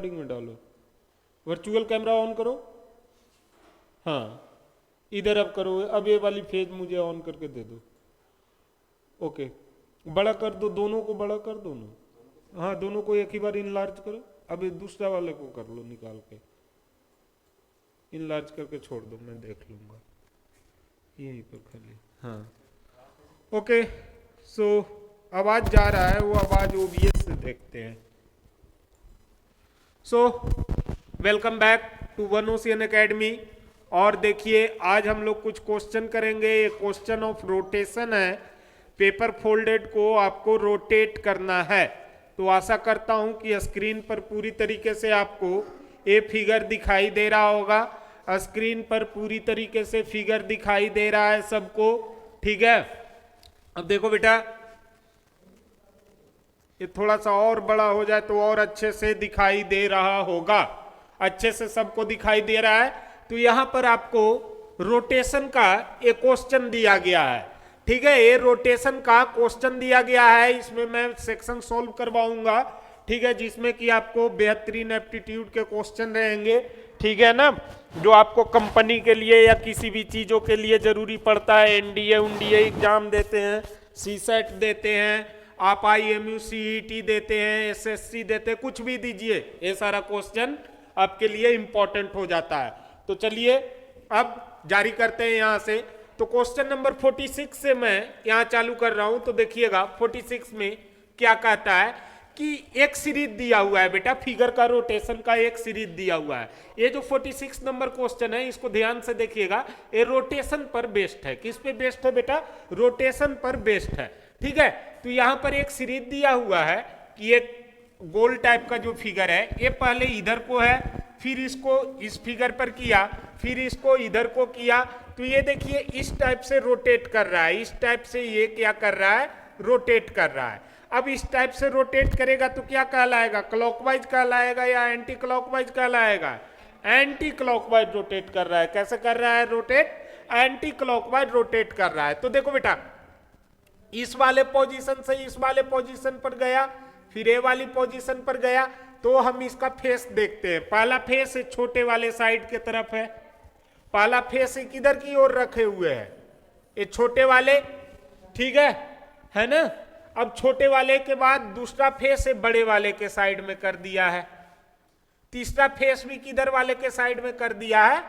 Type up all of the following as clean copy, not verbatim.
Recording में डालो। Virtual camera on करो। हाँ इधर अब करो, अब ये वाली फेज मुझे ऑन करके दे दो। ओके बड़ा कर दो, दोनों को बड़ा कर दो ना। हाँ दोनों को एक ही बार इनलार्ज करो। अब ये दूसरा वाले को कर लो, निकाल के इनलार्ज करके छोड़ दो, मैं देख लूंगा यहीं पर खाली। हाँ ओके सो आवाज जा रहा है, वो आवाज ओबीएस से देखते हैं। So welcome back to one ocean academy. और देखिए आज हम लोग कुछ क्वेश्चन करेंगे। ये क्वेश्चन ऑफ रोटेशन है। पेपर फोल्डेड को आपको रोटेट करना है। तो आशा करता हूं कि स्क्रीन पर पूरी तरीके से आपको ये फिगर दिखाई दे रहा होगा। स्क्रीन पर पूरी तरीके से फिगर दिखाई दे रहा है सबको, ठीक है। अब देखो बेटा, ये थोड़ा सा और बड़ा हो जाए तो और अच्छे से दिखाई दे रहा होगा। अच्छे से सबको दिखाई दे रहा है। तो यहां पर आपको रोटेशन का एक क्वेश्चन दिया गया है, ठीक है। ये रोटेशन का क्वेश्चन दिया गया है, इसमें मैं सेक्शन सॉल्व करवाऊंगा, ठीक है, जिसमें कि आपको बेहतरीन एप्टीट्यूड के क्वेश्चन रहेंगे, ठीक है ना, जो आपको कंपनी के लिए या किसी भी चीजों के लिए जरूरी पड़ता है। एनडीए उनडीए एग्जाम देते हैं, सीसेट देते हैं, आप आईएमयू सीईटी देते हैं, एसएससी देते हैं, कुछ भी दीजिए, ये सारा क्वेश्चन आपके लिए इंपॉर्टेंट हो जाता है। तो चलिए अब जारी करते हैं यहां से। तो क्वेश्चन नंबर 46 से मैं यहां चालू कर रहा हूं। तो देखिएगा 46 में क्या कहता है कि एक सीरीज दिया हुआ है बेटा, फिगर का रोटेशन का एक सीरीज दिया हुआ है। ये जो 46 नंबर क्वेश्चन है इसको ध्यान से देखिएगा। ये रोटेशन पर बेस्ड है। किस पे बेस्ड है बेटा? रोटेशन पर बेस्ड है, ठीक है। तो यहां पर एक सीरीज दिया हुआ है कि एक गोल टाइप का जो फिगर है, ये पहले इधर को है, फिर इसको इस फिगर पर किया, फिर इसको इधर को किया। तो ये देखिए इस टाइप से रोटेट कर रहा है, इस टाइप से ये क्या कर रहा है? रोटेट कर रहा है। अब इस टाइप से रोटेट करेगा तो क्या कहलाएगा? क्लॉकवाइज कहलाएगा या एंटी क्लॉकवाइज कहलाएगा? एंटी क्लॉकवाइज रोटेट कर रहा है। कैसे कर रहा है रोटेट? एंटी क्लॉकवाइज रोटेट कर रहा है। तो देखो बेटा, इस वाले पोजीशन से इस वाले पोजीशन पर गया, फिर ये वाली पोजीशन पर गया। तो हम इसका फेस देखते हैं। पहला फेस छोटे वाले साइड के तरफ है, पहला फेस किधर की ओर रखे हुए है? ये छोटे वाले, ठीक है ना। अब छोटे वाले के बाद दूसरा फेस बड़े वाले के साइड में कर दिया है, तीसरा फेस भी किधर वाले के साइड में कर दिया है?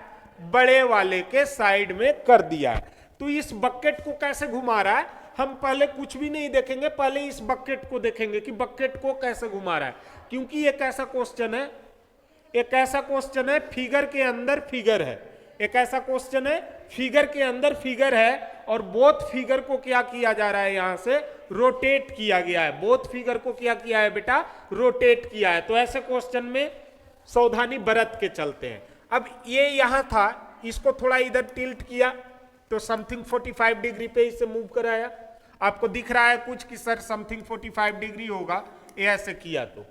बड़े वाले के साइड में कर दिया है। तो इस बकेट को कैसे घुमा रहा है? हम पहले कुछ भी नहीं देखेंगे, पहले इस बकेट को देखेंगे कि बकेट को कैसे घुमा रहा है। क्योंकि एक ऐसा क्वेश्चन है, एक ऐसा क्वेश्चन है फिगर के अंदर फिगर है, एक ऐसा क्वेश्चन है फिगर के अंदर फिगर है, और बोथ फिगर को क्या किया जा रहा है? यहां से रोटेट किया गया है। बोथ फिगर को क्या किया है बेटा? रोटेट किया है। तो ऐसे क्वेश्चन में सावधानी बरत के चलते हैं। अब ये यहां था, इसको थोड़ा इधर टिल्ट किया तो समथिंग 45 डिग्री पे इसे मूव कराया। आपको दिख रहा है कुछ कि सर समथिंग 45 डिग्री होगा, ये ऐसे किया तो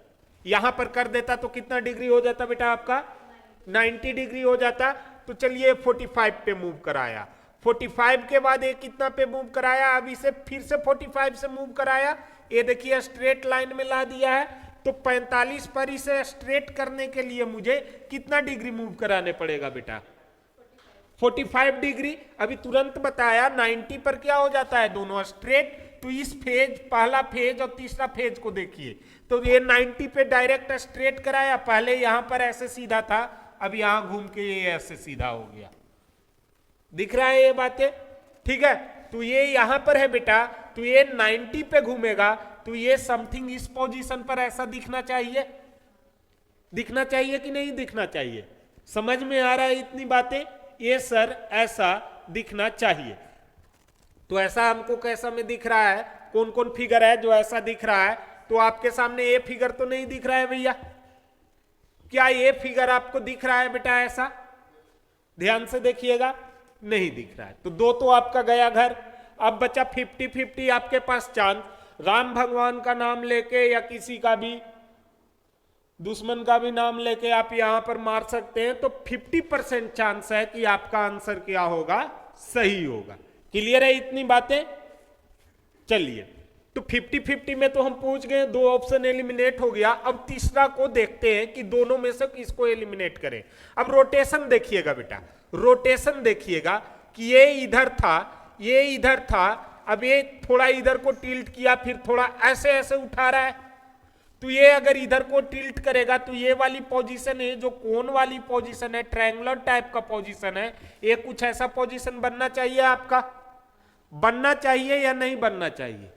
यहां पर कर देता तो कितना डिग्री हो जाता बेटा आपका? 90 डिग्री हो जाता। तो चलिए 45 पे मूव कराया, 45 के बाद ये कितना पे मूव कराया? अब इसे फिर से 45 से मूव कराया, ये देखिए स्ट्रेट लाइन में ला दिया है। तो 45 पर इसे स्ट्रेट करने के लिए मुझे कितना डिग्री मूव कराने पड़ेगा बेटा? 45 डिग्री। अभी तुरंत बताया 90 पर क्या हो जाता है? दोनों स्ट्रेट। तो इस फेज, पहला फेज और तीसरा फेज को देखिए। तो ये 90 पे डायरेक्ट स्ट्रेट कराया, पहले यहां पर ऐसे सीधा था, अब यहां घूम के ये ऐसे सीधा हो गया। दिख रहा है ये बातें, ठीक है। तो ये यहां पर है बेटा, तो ये 90 पे घूमेगा, तो ये समथिंग इस पोजीशन पर ऐसा दिखना चाहिए, दिखना चाहिए कि नहीं दिखना चाहिए? समझ में आ रहा है इतनी बातें? ये सर ऐसा दिखना चाहिए। तो ऐसा हमको कैसा में दिख रहा है? कौन कौन फिगर है जो ऐसा दिख रहा है? तो आपके सामने ये फिगर तो नहीं दिख रहा है भैया? क्या ये फिगर आपको दिख रहा है बेटा ऐसा? ध्यान से देखिएगा, नहीं दिख रहा है। तो दो तो आपका गया घर। अब बचा 50-50 आपके पास चांस। राम भगवान का नाम लेके या किसी का भी दुश्मन का भी नाम लेके आप यहां पर मार सकते हैं। तो 50% चांस है कि आपका आंसर क्या होगा? सही होगा। क्लियर है इतनी बातें? चलिए, तो तो 50-50 में तो हम पूछ गए, 2 ऑप्शन एलिमिनेट हो गया। अब तीसरा को देखते हैं कि दोनों में से किसको एलिमिनेट करें। अब रोटेशन देखिएगा बेटा, रोटेशन देखिएगा कि ये इधर था, ये इधर था, अब ये थोड़ा इधर को टिल्ट किया, फिर थोड़ा ऐसे ऐसे उठा रहा है। तो ये अगर इधर को टिल्ट करेगा तो ये वाली पोजीशन है, जो कोन वाली पोजीशन है, ट्रायंगुलर टाइप का पोजीशन है, ये कुछ ऐसा पोजीशन बनना चाहिए आपका, बनना चाहिए या नहीं बनना चाहिए?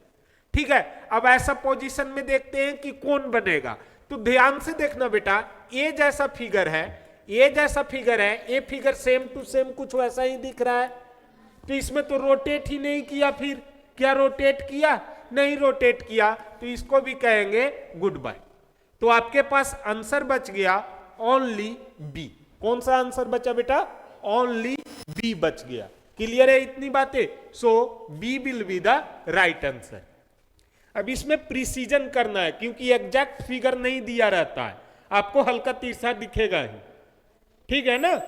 ठीक है, अब ऐसा पोजीशन में देखते हैं कि कौन बनेगा। तो ध्यान से देखना बेटा, ये जैसा फिगर है, ये जैसा फिगर है, ये फिगर सेम टू सेम कुछ वैसा ही दिख रहा है। तो इसमें तो रोटेट ही नहीं किया, फिर क्या रोटेट किया? नहीं रोटेट किया, तो इसको भी कहेंगे गुड बाय। तो आपके पास आंसर बच गया ओनली बी। कौन सा आंसर बचा बेटा? ओनली बी बच गया। क्लियर है इतनी बातें? So B will be the right answer. अब इसमें प्रिसीजन करना है, क्योंकि एग्जैक्ट फिगर नहीं दिया रहता है, आपको हल्का तिरछा दिखेगा ही, ठीक है ना।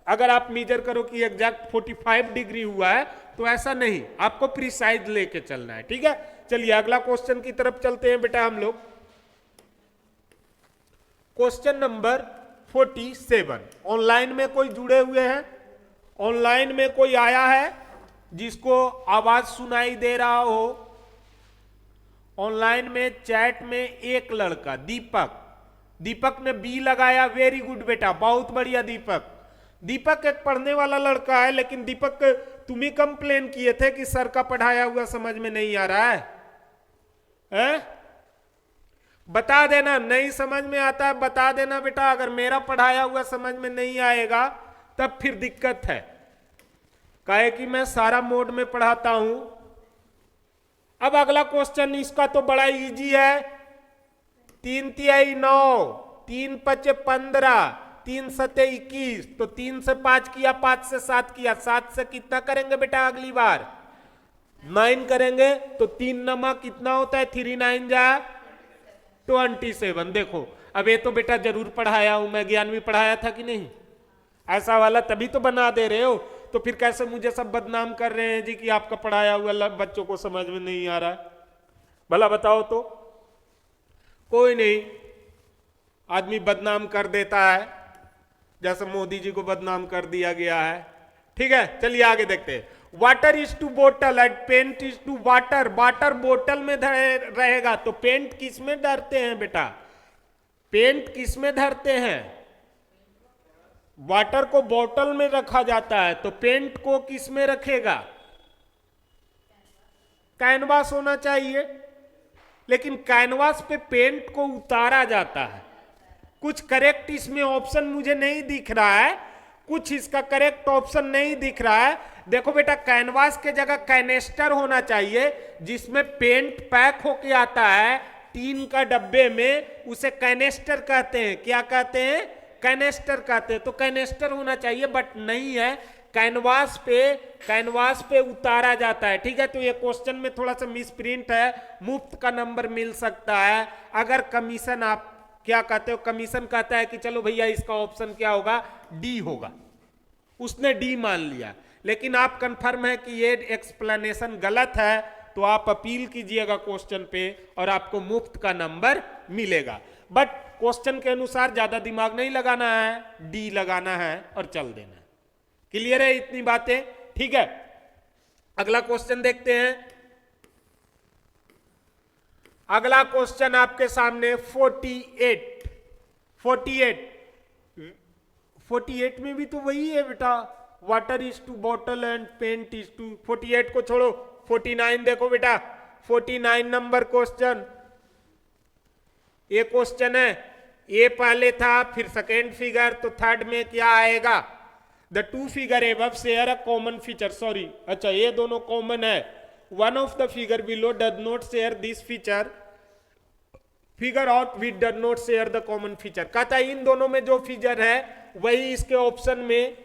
अगर आप मेजर करो कि एग्जैक्ट 45 डिग्री हुआ है, तो ऐसा नहीं, आपको प्रिसाइज लेके चलना है, ठीक है। चलिए अगला क्वेश्चन की तरफ चलते हैं बेटा हम लोग। Question number 47। ऑनलाइन में कोई जुड़े हुए हैं? ऑनलाइन में कोई आया है जिसको आवाज सुनाई दे रहा हो? ऑनलाइन में चैट में एक लड़का दीपक, दीपक ने बी लगाया, वेरी गुड बेटा, बहुत बढ़िया दीपक। दीपक एक पढ़ने वाला लड़का है, लेकिन दीपक तुम ही कंप्लेन किए थे कि सर का पढ़ाया हुआ समझ में नहीं आ रहा है? बता देना, नहीं समझ में आता है बता देना बेटा। अगर मेरा पढ़ाया हुआ समझ में नहीं आएगा तब फिर दिक्कत है, काहे कि मैं सारा मोड में पढ़ाता हूं। अब अगला क्वेश्चन इसका तो बड़ा इजी है। 3 तिहाई 9, 3 पचे 15, 3 सते 21, तो 3 से 5 किया, 5 से 7 किया, 7 से कितना करेंगे बेटा अगली बार? 9 करेंगे। तो 3 नमा कितना होता है? 3 9 जा 27। देखो अब ये तो बेटा जरूर पढ़ाया हूं मैं, ज्ञान भी पढ़ाया था कि नहीं? ऐसा वाला तभी तो बना दे रहे हो। तो फिर कैसे मुझे सब बदनाम कर रहे हैं जी कि आपका पढ़ाया हुआ बच्चों को समझ में नहीं आ रहा है? भला बताओ तो। कोई नहीं, आदमी बदनाम कर देता है, जैसे मोदी जी को बदनाम कर दिया गया है, ठीक है। चलिए आगे देखते हैं। वाटर इज टू बोतल and paint is to water. Water बोतल में रहेगा तो पेंट किस में धरते हैं बेटा? पेंट किस में धरते हैं? वाटर को बोतल में रखा जाता है, तो पेंट को किस में रखेगा? कैनवास होना चाहिए, लेकिन कैनवास पे पेंट को उतारा जाता है। कुछ करेक्ट इसमें ऑप्शन मुझे नहीं दिख रहा है, कुछ इसका करेक्ट ऑप्शन नहीं दिख रहा है। देखो बेटा, कैनवास के जगह कैनेस्टर होना चाहिए, जिसमें पेंट पैक होके आता है टीन का डब्बे में, उसे कैनेस्टर कहते हैं। क्या कहते हैं? कैनेस्टर कहते हैं। तो कैनेस्टर होना चाहिए, बट नहीं है, कैनवास पे उतारा जाता है, ठीक है। तो ये क्वेश्चन में थोड़ा सा मिसप्रिंट है, मुफ्त का नंबर मिल सकता है। अगर कमीशन, आप क्या कहते हो, कमीशन कहता है कि चलो भैया इसका ऑप्शन क्या होगा? डी होगा, उसने डी मान लिया, लेकिन आप कंफर्म है कि ये एक्सप्लेनेशन गलत है, तो आप अपील कीजिएगा क्वेश्चन पे और आपको मुफ्त का नंबर मिलेगा। बट क्वेश्चन के अनुसार ज्यादा दिमाग नहीं लगाना है, डी लगाना है और चल देना है। क्लियर है इतनी बातें? ठीक है, अगला क्वेश्चन देखते हैं। अगला क्वेश्चन आपके सामने 48 में भी तो वही है बेटा, water is to bottle and paint is to. 48 को छोड़ो, 49 देखो बेटा, 49 नंबर क्वेश्चन। ये क्वेश्चन है, ये पहले था, फिर सेकेंड फिगर, तो थर्ड में क्या आएगा? The two figure above share a common feature. Sorry, अच्छा ये दोनों कॉमन है। One of the figure below does not share this feature, figure out which does not share the common feature. कहता है इन दोनों में जो फीचर है वही इसके ऑप्शन में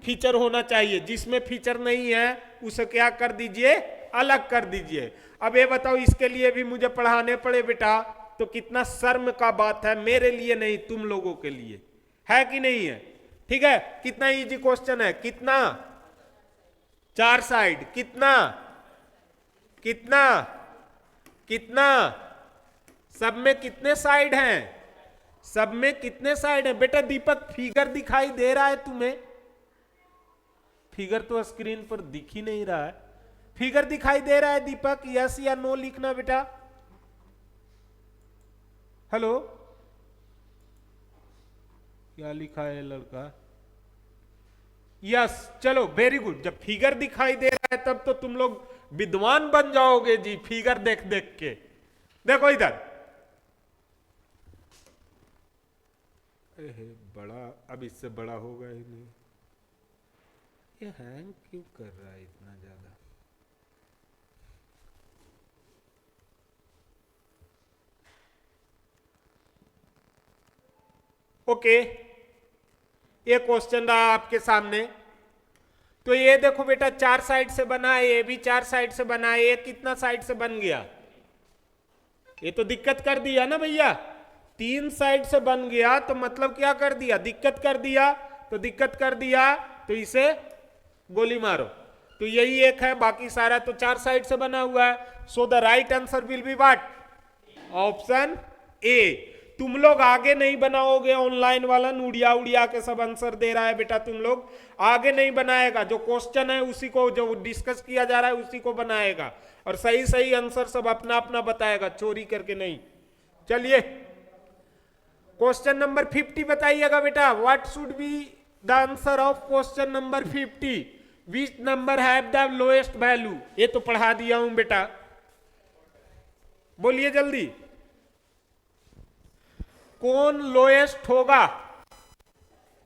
फीचर होना चाहिए, जिसमें फीचर नहीं है उसे क्या कर दीजिए? अलग कर दीजिए। अब ये बताओ, इसके लिए भी मुझे पढ़ाने पड़े बेटा, तो कितना शर्म का बात है, मेरे लिए नहीं तुम लोगों के लिए, है कि नहीं है? ठीक है, कितना इजी क्वेश्चन है, कितना? 4 साइड, कितना? कितना? सब में कितने साइड हैं? सब में कितने साइड हैं? बेटा दीपक फिगर दिखाई दे रहा है तुम्हें? फिगर तो स्क्रीन पर दिख ही नहीं रहा है। फिगर दिखाई दे रहा है दीपक? यस या नो लिखना बेटा। हेलो, क्या लिखा है लड़का? यस, चलो वेरी गुड। जब फिगर दिखाई दे रहा है तब तो तुम लोग विद्वान बन जाओगे जी, फिगर देख देख के। देखो इधर, बड़ा, अब इससे बड़ा होगा ही नहीं। ये हैंग क्यों कर रहा है इतना ज्यादा? ओके, ये क्वेश्चन रहा आपके सामने। तो ये देखो बेटा, 4 साइड से बना है, ये भी 4 साइड से बना है, ये कितना साइड से बन गया? ये तो दिक्कत कर दिया ना भैया। 3 साइड से बन गया तो मतलब क्या कर दिया? दिक्कत कर दिया। तो दिक्कत कर दिया तो इसे गोली मारो। तो यही एक है, बाकी सारा तो 4 साइड से बना हुआ है। So the right answer will be what? Option A. तुम लोग आगे नहीं बनाओगे, ऑनलाइन वाला उड़िया उड़िया के सब आंसर दे रहा है बेटा। तुम लोग आगे नहीं बनाएगा, जो क्वेश्चन है उसी को, जो डिस्कस किया जा रहा है उसी को बनाएगा, और सही सही आंसर सब अपना अपना बताएगा, चोरी करके नहीं। चलिए क्वेश्चन नंबर 50 बताइएगा बेटा। What should be the answer of question number 50? Which number have the lowest value? ये तो पढ़ा दिया हूं बेटा, बोलिए जल्दी। कौन लोएस्ट होगा?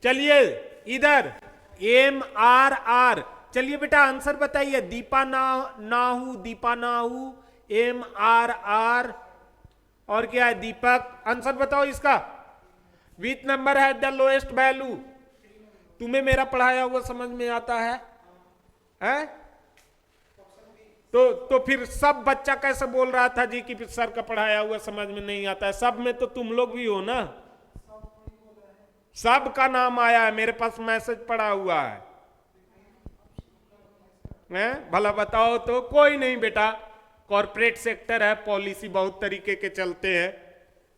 चलिए इधर MRR। चलिए बेटा आंसर बताइए। दीपा नाहू, दीपा नाहू, MRR, और क्या है? दीपक। आंसर बताओ इसका। विच नंबर है द लोएस्ट वैल्यू? तुम्हें मेरा पढ़ाया हुआ समझ में आता है? तो फिर सब बच्चा कैसे बोल रहा था जी कि सर का पढ़ाया हुआ समझ में नहीं आता है? सब में तो तुम लोग भी हो ना। सब का नाम आया है, मेरे पास मैसेज पड़ा हुआ है। भला बताओ तो। कोई नहीं बेटा, कॉर्पोरेट सेक्टर है, पॉलिसी बहुत तरीके के चलते हैं।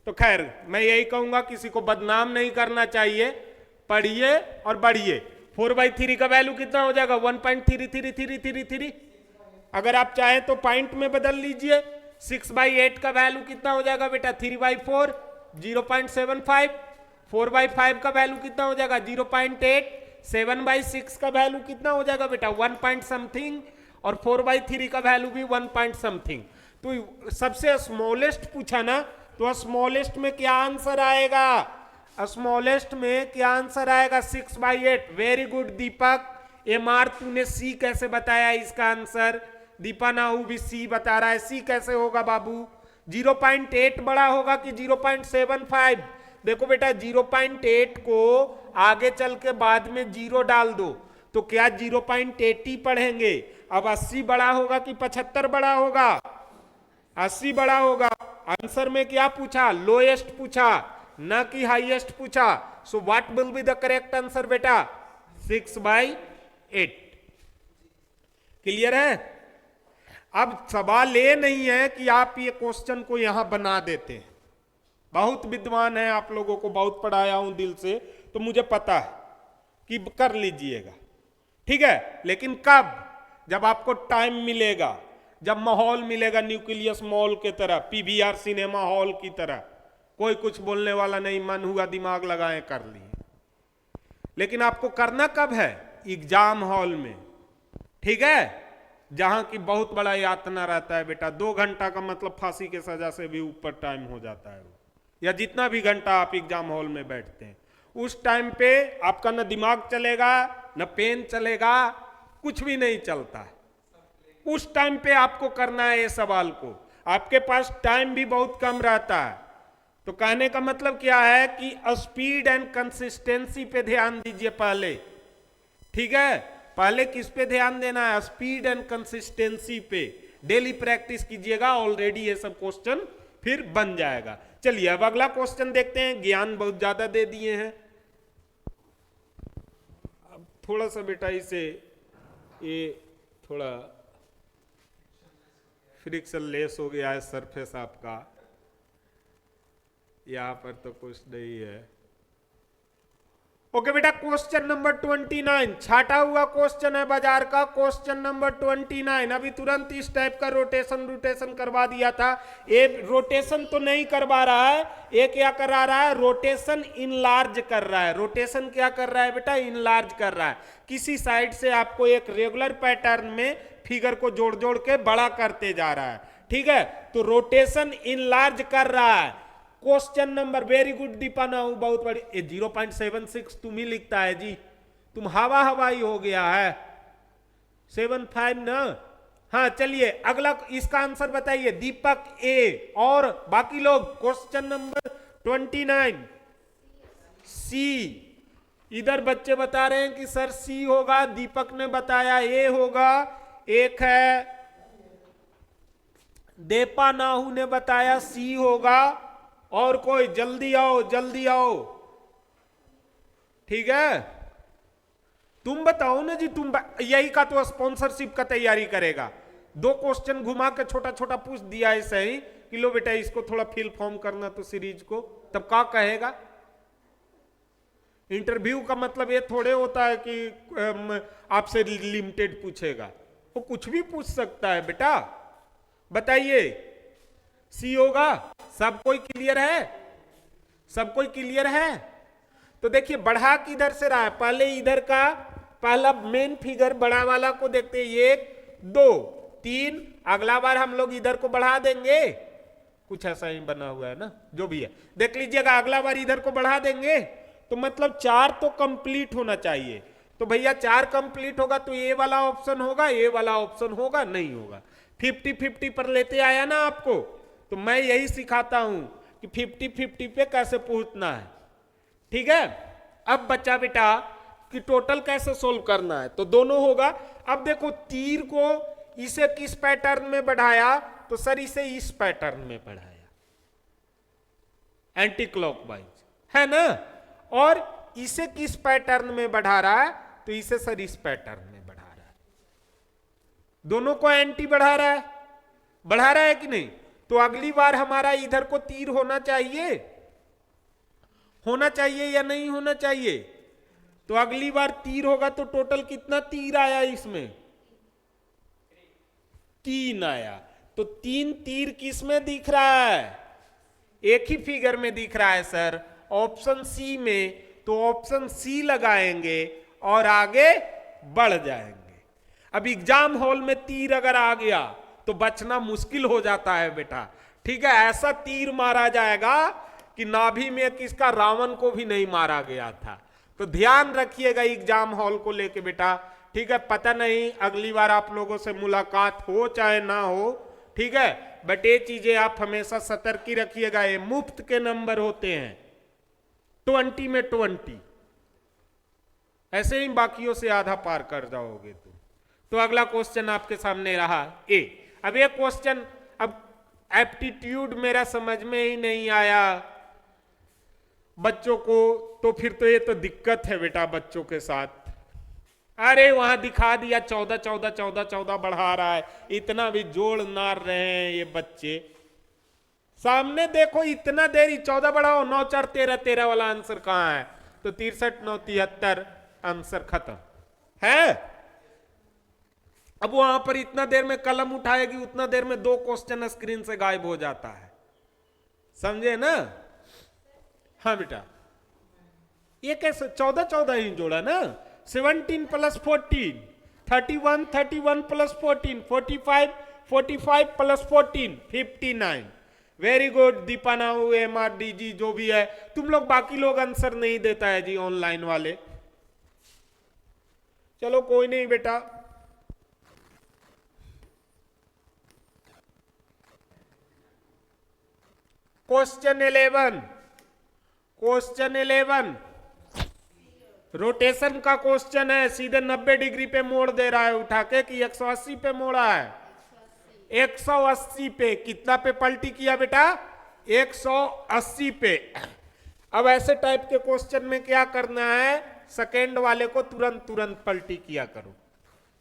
तो खैर मैं यही कहूंगा, किसी को बदनाम नहीं करना चाहिए, पढ़िए और बढ़िए। 4/3 का वैल्यू कितना हो जाएगा? 1.333333। अगर आप चाहें तो पॉइंट में बदल लीजिए। 6/8 का वैल्यू कितना हो जाएगा बेटा? 3/4, 0.75। 4/5 का वैल्यू कितना हो जाएगा? 0.8। 7/6 का वैल्यू कितना हो जाएगा बेटा? 1 पॉइंट समथिंग। और 4/3 का वैल्यू भी 1 पॉइंट समथिंग। तो सबसे स्मॉलेस्ट पूछा ना, तो स्मॉलेस्ट में क्या आंसर आएगा? स्मॉलेस्ट में क्या आंसर आएगा? 6/8। वेरी गुड दीपक। MR तूने C कैसे बताया इसका आंसर? दीपा नाहू भी C बता रहा है। C कैसे होगा बाबू? 0.8 बड़ा होगा कि 0.75? देखो बेटा 0.8 को आगे चल के बाद में 0 डाल दो तो क्या 0.8 ही पढ़ेंगे? अब 80 बड़ा होगा कि 75 बड़ा होगा? 80 बड़ा होगा। आंसर में क्या पूछा? लोएस्ट पूछा, ना कि हाईएस्ट पूछा। So what will be the correct answer बेटा? 6/8। क्लियर है? अब सवाल ये नहीं है कि आप ये क्वेश्चन को यहां बना देते हैं। बहुत विद्वान है, आप लोगों को बहुत पढ़ाया हूं दिल से, तो मुझे पता है कि कर लीजिएगा, ठीक है। लेकिन कब? जब आपको टाइम मिलेगा, जब माहौल मिलेगा न्यूक्लियस मॉल के तरह, PVR सिनेमा हॉल की तरह। कोई कुछ बोलने वाला नहीं, मन हुआ दिमाग लगाए कर लिए। लेकिन आपको करना कब है? एग्जाम हॉल में, ठीक है, जहां की बहुत बड़ा यातना रहता है बेटा। 2 घंटा का मतलब फांसी के सजा से भी ऊपर टाइम हो जाता है वो, या जितना भी घंटा आप एग्जाम हॉल में बैठते हैं। उस टाइम पे आपका न दिमाग चलेगा, न पेन चलेगा, कुछ भी नहीं चलता है। उस टाइम पे आपको करना है ये सवाल को। आपके पास टाइम भी बहुत कम रहता है। तो कहने का मतलब क्या है कि स्पीड एंड कंसिस्टेंसी पे ध्यान दीजिए पहले, ठीक है। पहले किस पे ध्यान देना है? स्पीड एंड कंसिस्टेंसी पे डेली प्रैक्टिस कीजिएगा। ऑलरेडी ये सब क्वेश्चन फिर बन जाएगा। चलिए अब अगला क्वेश्चन देखते हैं। ज्ञान बहुत ज्यादा दे दिए हैं। अब थोड़ा सा बेटा इसे ये थोड़ा फ्रिक्शन लेस हो गया है सरफेस आपका, यहां पर तो कुछ नहीं है। ओके बेटा, क्वेश्चन नंबर 29 छाटा हुआ क्वेश्चन है बाजार का, क्वेश्चन नंबर 29। अभी तुरंत इस टाइप का रोटेशन करवा दिया था। ये रोटेशन तो नहीं करवा रहा है, ये क्या करा रहा है, रोटेशन इनलार्ज कर रहा है। रोटेशन क्या कर रहा है बेटा, इनलार्ज कर रहा है। किसी साइड से आपको एक रेगुलर पैटर्न में फिगर को जोड़ जोड़ के बड़ा करते जा रहा है, ठीक है। तो रोटेशन इनलार्ज कर रहा है। क्वेश्चन नंबर, वेरी गुड दीपाना, बहुत बड़ी। 0.76 तुम ही लिखता है जी, तुम हवा हवाई हो गया है। 75 ना, हाँ चलिए अगला इसका आंसर बताइए दीपक ए, और बाकी लोग क्वेश्चन नंबर 29 सी। इधर बच्चे बता रहे हैं कि सर सी होगा, दीपक ने बताया ए होगा, एक है देपा नाहू ने बताया सी होगा, और कोई जल्दी आओ जल्दी आओ, ठीक है। तुम बताओ ना जी, यही का तो स्पॉन्सरशिप का तैयारी करेगा। 2 क्वेश्चन घुमा के छोटा छोटा पूछ दिया ऐसे ही कि लो बेटा इसको थोड़ा फिल फॉर्म करना तो सीरीज को, तब क्या कहेगा। इंटरव्यू का मतलब ये थोड़े होता है कि आपसे लिमिटेड पूछेगा, वो कुछ भी पूछ सकता है बेटा। बताइए सी होगा, सब कोई क्लियर है, सब कोई क्लियर है। तो देखिए बढ़ा किधर से रहा है, पहले इधर का पहला मेन फिगर बड़ा वाला को देखते हैं, 1 2 3, अगला बार हम लोग इधर को बढ़ा देंगे, कुछ ऐसा ही बना हुआ है ना, जो भी है देख लीजिएगा। अगला बार इधर को बढ़ा देंगे तो मतलब 4 तो कंप्लीट होना चाहिए। तो भैया 4 कंप्लीट होगा तो ये वाला ऑप्शन होगा, ये वाला ऑप्शन होगा, नहीं होगा। 50-50 पर लेते आया ना आपको, तो मैं यही सिखाता हूं कि 50-50 पे कैसे पूछना है, ठीक है। अब बच्चा बेटा कि टोटल कैसे सोल्व करना है, तो दोनों होगा। अब देखो तीर को इसे किस पैटर्न में बढ़ाया, तो सर इसे इस पैटर्न में बढ़ाया, एंटी क्लॉकवाइज है ना, और इसे किस पैटर्न में बढ़ा रहा है, तो इसे सर इस पैटर्न में बढ़ा रहा है। दोनों को एंटी बढ़ा रहा है कि नहीं। तो अगली बार हमारा इधर को तीर होना चाहिए या नहीं होना चाहिए। तो अगली बार तीर होगा तो टोटल कितना तीर आया इसमें, 3 आया। तो 3 तीर किस में दिख रहा है, एक ही फिगर में दिख रहा है सर, ऑप्शन सी में। तो ऑप्शन सी लगाएंगे और आगे बढ़ जाएंगे। अब एग्जाम हॉल में तीर अगर आ गया तो बचना मुश्किल हो जाता है बेटा, ठीक है। ऐसा तीर मारा जाएगा कि नाभि में किसका, रावण को भी नहीं मारा गया था। तो ध्यान रखिएगा एग्जाम हॉल को लेके बेटा, ठीक है। पता नहीं अगली बार आप लोगों से मुलाकात हो चाहे ना हो, ठीक है, बट ये चीजें आप हमेशा सतर्क रखिएगा। ये मुफ्त के नंबर होते हैं, 20 में 20, ऐसे ही बाकियों से आधा पार कर जाओगे तुम। तो अगला क्वेश्चन आपके सामने रहा ए। अब ये क्वेश्चन, अब एप्टीट्यूड मेरा समझ में ही नहीं आया बच्चों को, तो फिर तो ये तो दिक्कत है बेटा बच्चों के साथ। अरे वहां दिखा दिया 14 14 14 14 बढ़ा रहा है, इतना भी जोड़ ना रहे हैं ये बच्चे। सामने देखो इतना देरी 14 बढ़ाओ, 9 4 13 13 वाला आंसर कहां है, तो 63 9 73 आंसर खत्म है। अब वहां पर इतना देर में कलम उठाएगी, उतना देर में 2 क्वेश्चन स्क्रीन से गायब हो जाता है, समझे ना। हाँ बेटा, ये कैसे 14 14 ही जोड़ा ना, 17 + 14 31 31 + 14 45 45 + 14 59। वेरी गुड दीपाना, MRDG जो भी है, तुम लोग बाकी लोग आंसर नहीं देता है जी ऑनलाइन वाले, चलो कोई नहीं बेटा। क्वेश्चन 11 रोटेशन का क्वेश्चन है। सीधे 90 डिग्री पे मोड़ दे रहा है उठा के, कि 180 पे मोड़ा है, 180 पे। कितना पे पलटी किया बेटा, 180 पे। अब ऐसे टाइप के क्वेश्चन में क्या करना है, सेकेंड वाले को तुरंत पलटी किया करो,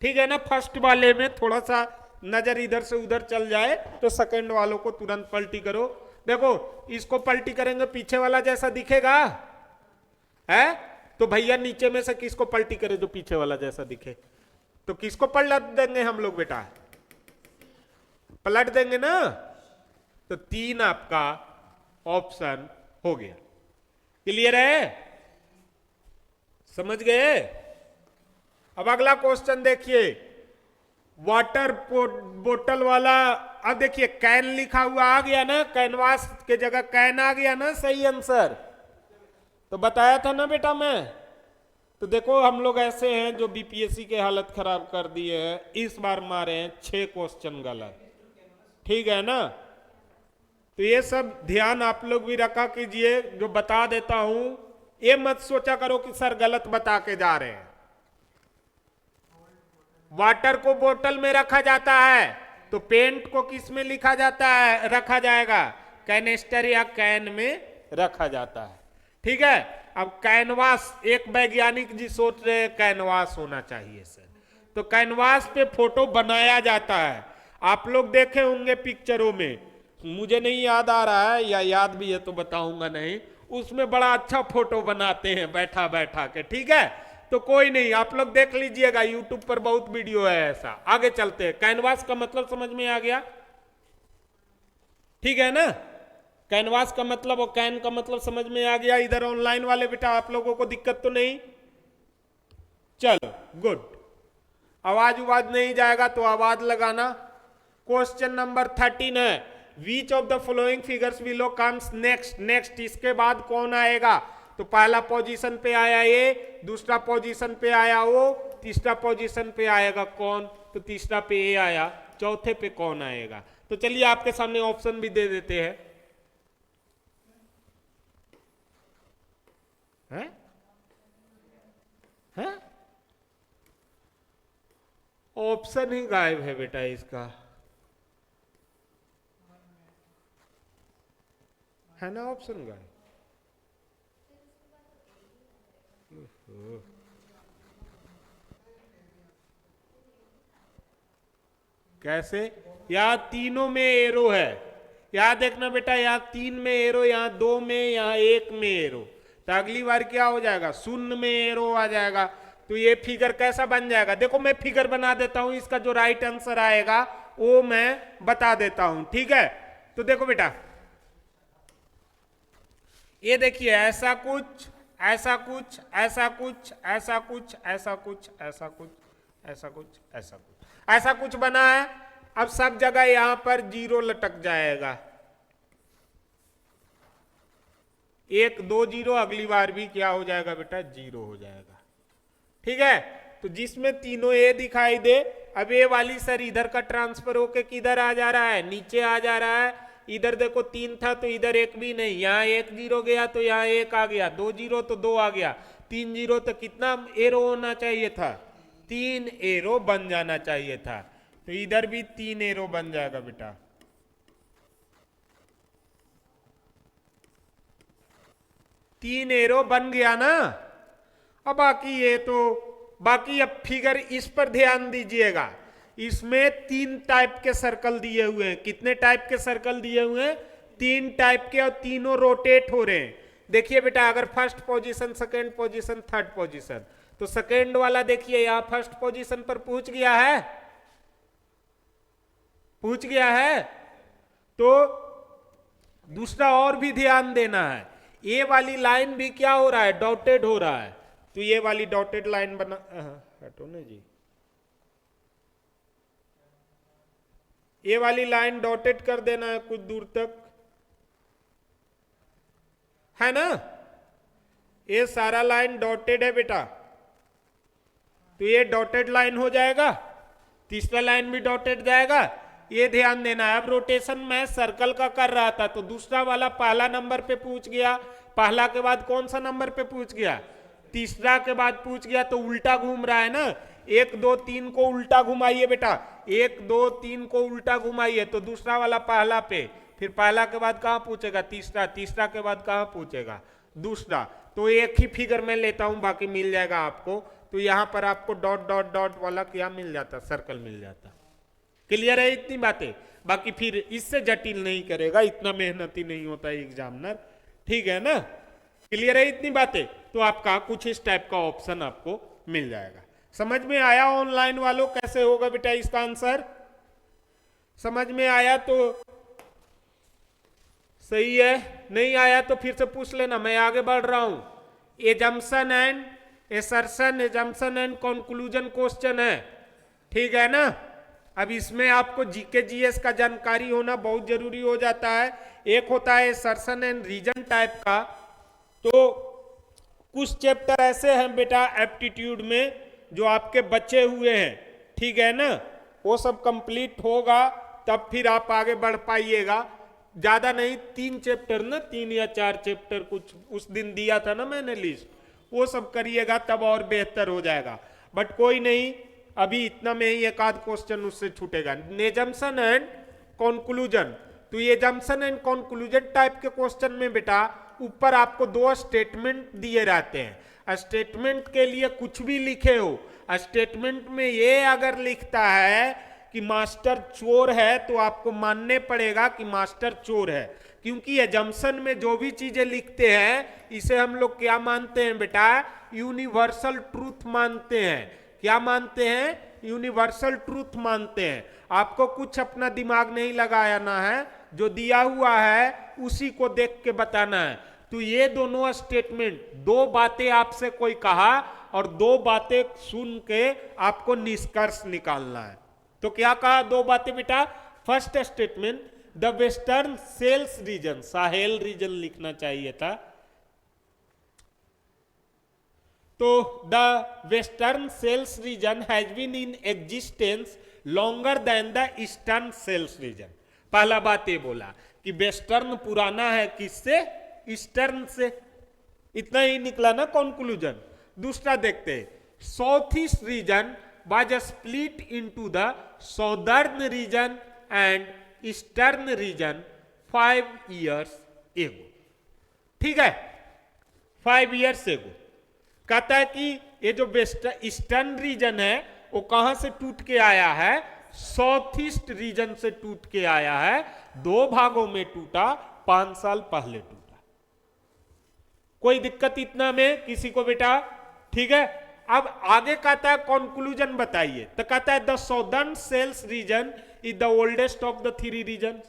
ठीक है ना। फर्स्ट वाले में थोड़ा सा नजर इधर से उधर चल जाए तो सेकंड वालों को तुरंत पलटी करो। देखो इसको पलटी करेंगे पीछे वाला जैसा दिखेगा है, तो भैया नीचे में से किसको पलटी करे जो पीछे वाला जैसा दिखे, तो किसको पलट देंगे हम लोग बेटा, पलट देंगे ना। तो 3 आपका ऑप्शन हो गया। क्लियर है, समझ गए। अब अगला क्वेश्चन देखिए, वाटर बोतल वाला। अब देखिए कैन लिखा हुआ आ गया ना, कैनवास के जगह कैन आ गया ना, सही आंसर तो बताया था ना बेटा मैं। तो देखो हम लोग ऐसे हैं जो बीपीएससी के हालत खराब कर दिए हैं, इस बार मारे हैं 6 क्वेश्चन गलत, ठीक है ना। तो ये सब ध्यान आप लोग भी रखा कीजिए, जो बता देता हूं ये मत सोचा करो कि सर गलत बता के जा रहे हैं। वाटर को बोतल में रखा जाता है तो पेंट को किस में लिखा जाता है, रखा जाएगा, कैनिस्टर या कैन में रखा जाता है, ठीक है। अब कैनवास, एक वैज्ञानिक जी सोच रहे हैं कैनवास होना चाहिए सर, तो कैनवास पे फोटो बनाया जाता है। आप लोग देखे होंगे पिक्चरों में, मुझे नहीं याद आ रहा है या याद भी है तो बताऊंगा नहीं, उसमें बड़ा अच्छा फोटो बनाते हैं बैठा बैठा के, ठीक है। तो कोई नहीं, आप लोग देख लीजिएगा, यूट्यूब पर बहुत वीडियो है ऐसा। आगे चलते हैं, कैनवास का मतलब समझ में आ गया, ठीक है ना। कैनवास का मतलब और कैन का मतलब समझ में आ गया। इधर ऑनलाइन वाले बेटा आप लोगों को दिक्कत तो नहीं, चलो गुड। आवाज उवाज नहीं जाएगा तो आवाज लगाना। क्वेश्चन नंबर 13 है, विच of the following figures below comes next. Next इसके बाद कौन आएगा, तो पहला पोजीशन पे आया ए, दूसरा पोजीशन पे आया ओ, तीसरा पोजीशन पे आएगा कौन, तो तीसरा पे ए आया, चौथे पे कौन आएगा। तो चलिए आपके सामने ऑप्शन भी दे देते हैं, हैं? ऑप्शन ही गायब है बेटा इसका, है ना, ऑप्शन गायब। कैसे, यहां तीनों में एरो है, यहां देखना बेटा, यहां 3 में एरो, यहां 2 में, यहां 1 में एरो। तो अगली बार क्या हो जाएगा, 0 में एरो आ जाएगा। तो ये फिगर कैसा बन जाएगा, देखो मैं फिगर बना देता हूं, इसका जो राइट आंसर आएगा वो मैं बता देता हूं, ठीक है। तो देखो बेटा, ये देखिए ऐसा कुछ, ऐसा कुछ, ऐसा कुछ, ऐसा कुछ, ऐसा कुछ, ऐसा कुछ, ऐसा कुछ, ऐसा कुछ, ऐसा कुछ बना है। अब सब जगह यहां पर 0 लटक जाएगा, 1 2 0, अगली बार भी क्या हो जाएगा बेटा, 0 हो जाएगा, ठीक है। तो जिसमें तीनों ए दिखाई दे, अब ए वाली सर इधर का ट्रांसफर होके किधर आ जा रहा है, नीचे आ जा रहा है। इधर देखो 3 था तो इधर 1 भी नहीं, यहाँ 1 0 गया तो यहाँ 1 आ गया, 2 0 तो 2 आ गया, 3 0 तो कितना एरो होना चाहिए था, 3 एरो बन जाना चाहिए था। तो इधर भी 3 एरो बन जाएगा बेटा, तीन एरो बन गया ना। अब बाकी ये तो बाकी, अब फिगर इस पर ध्यान दीजिएगा, इसमें 3 टाइप के सर्कल दिए हुए हैं। कितने टाइप के सर्कल दिए हुए हैं, 3 टाइप के, और तीनों रोटेट हो रहे हैं। देखिए बेटा, अगर first position, second position, third position, तो सेकंड वाला देखिए यहां फर्स्ट पोजीशन पर पहुंच गया है, पहुंच गया है। तो दूसरा और भी ध्यान देना है, ये वाली लाइन भी क्या हो रहा है, डॉटेड हो रहा है। तो ये वाली डॉटेड लाइन बना, हटो ना जी, ये वाली लाइन डॉटेड कर देना है कुछ दूर तक, है ना। ये सारा लाइन डॉटेड है बेटा, तो ये डॉटेड लाइन हो जाएगा, तीसरा लाइन भी डॉटेड जाएगा, ये ध्यान देना है। अब रोटेशन मैं सर्कल का कर रहा था, तो दूसरा वाला पहला नंबर पे पूछ गया, पहला के बाद कौन सा नंबर पे पूछ गया, तीसरा के बाद पूछ गया, तो उल्टा घूम रहा है ना। 1 2 3 को उल्टा घुमाइए बेटा, 1 2 3 को उल्टा घुमाइए, तो दूसरा वाला पहला पे, फिर पहला के बाद कहां पूछेगा, तीसरा, तीसरा के बाद कहां पूछेगा, दूसरा। तो एक ही फिगर में लेता हूं, बाकी मिल जाएगा आपको। तो यहां पर आपको डॉट डॉट डॉट वाला क्या मिल जाता, सर्कल मिल जाता, क्लियर है इतनी बातें? बाकी फिर इससे जटिल नहीं करेगा, इतना मेहनती नहीं होता एग्जामिनर, ठीक है ना? क्लियर है इतनी बातें? तो आपका कुछ इस टाइप का ऑप्शन आपको मिल जाएगा। समझ में आया ऑनलाइन वालों कैसे होगा बेटा इसका आंसर? समझ में आया तो सही है, नहीं आया तो फिर से पूछ लेना, मैं आगे बढ़ रहा हूं। Assumption and assertion, assumption and conclusion question है, ठीक है ना? अब इसमें आपको जीके जीएस का जानकारी होना बहुत जरूरी हो जाता है। एक होता है एसर्शन एंड रीजन टाइप का, तो कुछ चैप्टर ऐसे हैं बेटा एप्टीट्यूड में जो आपके बचे हुए हैं, ठीक है ना? वो सब कंप्लीट होगा तब फिर आप आगे बढ़ पाइएगा। ज्यादा नहीं, 3 चैप्टर ना, 3 या 4 चैप्टर कुछ उस दिन दिया था ना मैंने लिस्ट, वो सब करिएगा तब और बेहतर हो जाएगा। बट कोई नहीं, अभी इतना में ही एक आध क्वेश्चन उससे छूटेगा। एजम्पशन एंड कंक्लूजन, तो ये एजम्पशन एंड कंक्लूजन टाइप के क्वेश्चन में बेटा ऊपर आपको 2 स्टेटमेंट दिए रहते हैं। स्टेटमेंट के लिए कुछ भी लिखे हो, स्टेटमेंट में ये अगर लिखता है कि मास्टर चोर है तो आपको मानने पड़ेगा कि मास्टर चोर है, क्योंकि एजम्पशन में जो भी चीजें लिखते हैं इसे हम लोग क्या मानते हैं बेटा? यूनिवर्सल ट्रूथ मानते हैं। क्या मानते हैं? यूनिवर्सल ट्रूथ मानते हैं। आपको कुछ अपना दिमाग नहीं लगाना है, जो दिया हुआ है उसी को देख के बताना है। तो ये दोनों स्टेटमेंट, 2 बातें आपसे कोई कहा और 2 बातें सुन के आपको निष्कर्ष निकालना है। तो क्या कहा 2 बातें बेटा? First statement, the western sales region, Sahel region लिखना चाहिए था, तो the western sales region has been in existence longer than the eastern sales region. पहला बात ये बोला कि वेस्टर्न पुराना है किससे? ईस्टर्न से। इतना ही निकला ना कंक्लूजन। दूसरा देखते हैं, south east region was split into the southern region and eastern region 5 years ago, ठीक है? 5 years ago कहता है कि ये जो ईस्टर्न रीजन है वो कहां से टूट के आया है? साउथ ईस्ट रीजन से टूट के आया है। 2 भागों में टूटा, 5 साल पहले टूटा। कोई दिक्कत इतना में किसी को बेटा? ठीक है। अब आगे कहता है कंक्लूजन बताइए, तो कहता है the southern sales region is the oldest of the 3 region.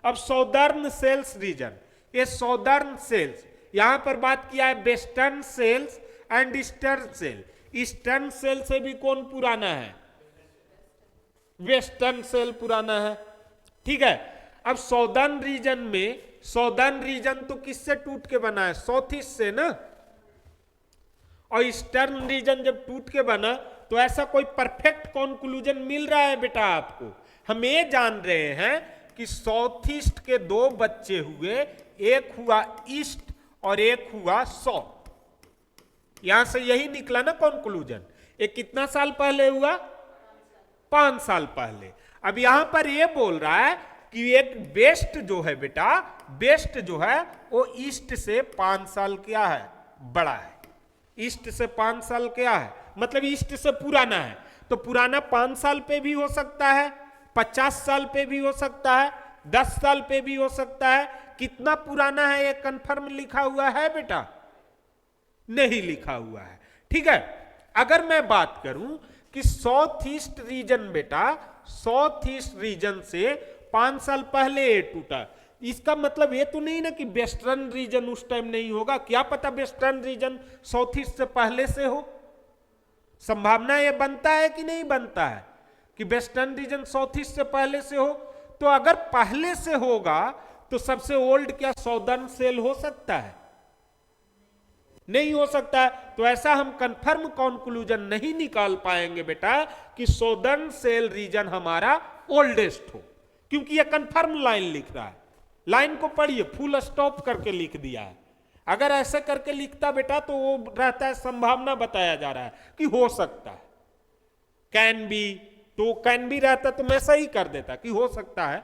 अब साउदर्न सेल्स रीजन, ये साउदर्न सेल्स, यहां पर बात किया है western sales and eastern sale. Eastern sale से भी कौन पुराना है? वेस्टर्न सेल पुराना है, ठीक है। अब साउदर्न रीजन में, साउदर्न रीजन तो किससे टूट के बना है? साउथ ईस्ट से ना। और ईस्टर्न रीजन जब टूट के बना तो ऐसा कोई परफेक्ट कंक्लूजन मिल रहा है बेटा आपको? हम ये जान रहे हैं कि साउथ ईस्ट के 2 बच्चे हुए, एक हुआ ईस्ट और एक हुआ साउथ। यहां से यही निकला ना कंक्लूजन। ये कितना साल पहले हुआ? 5 साल पहले। अब यहां पर ये बोल रहा है कि एक वेस्ट जो है बेटा, वेस्ट जो है वो ईस्ट से 5 साल क्या है? बड़ा है। ईस्ट से 5 साल क्या है? मतलब ईस्ट से पुराना है। तो पुराना 5 साल पे भी हो सकता है, 50 साल पे भी हो सकता है, 10 साल पे भी हो सकता है। कितना पुराना है ये कंफर्म लिखा हुआ है बेटा? नहीं लिखा हुआ है, ठीक है। अगर मैं बात करूं कि साउथ ईस्ट रीजन बेटा, साउथ ईस्ट रीजन से 5 साल पहले ये टूटा, इसका मतलब ये तो नहीं ना कि वेस्टर्न रीजन उस टाइम नहीं होगा। क्या पता वेस्टर्न रीजन साउथ ईस्ट से पहले से हो। संभावना ये बनता है कि नहीं बनता है कि वेस्टर्न रीजन साउथ ईस्ट से पहले से हो? तो अगर पहले से होगा तो सबसे ओल्ड क्या साउदर्न सेल हो सकता है? नहीं हो सकता है। तो ऐसा हम कंफर्म कंक्लूजन नहीं निकाल पाएंगे बेटा कि साउदर्न सेल रीजन हमारा ओल्डेस्ट हो, क्योंकि यह कंफर्म लाइन लिख रहा है। लाइन को पढ़िए, फुल स्टॉप करके लिख दिया है। अगर ऐसे करके लिखता बेटा तो वो रहता है संभावना बताया जा रहा है कि हो सकता है, कैन बी, तो कैन बी रहता तो मैं सही कर देता कि हो सकता है,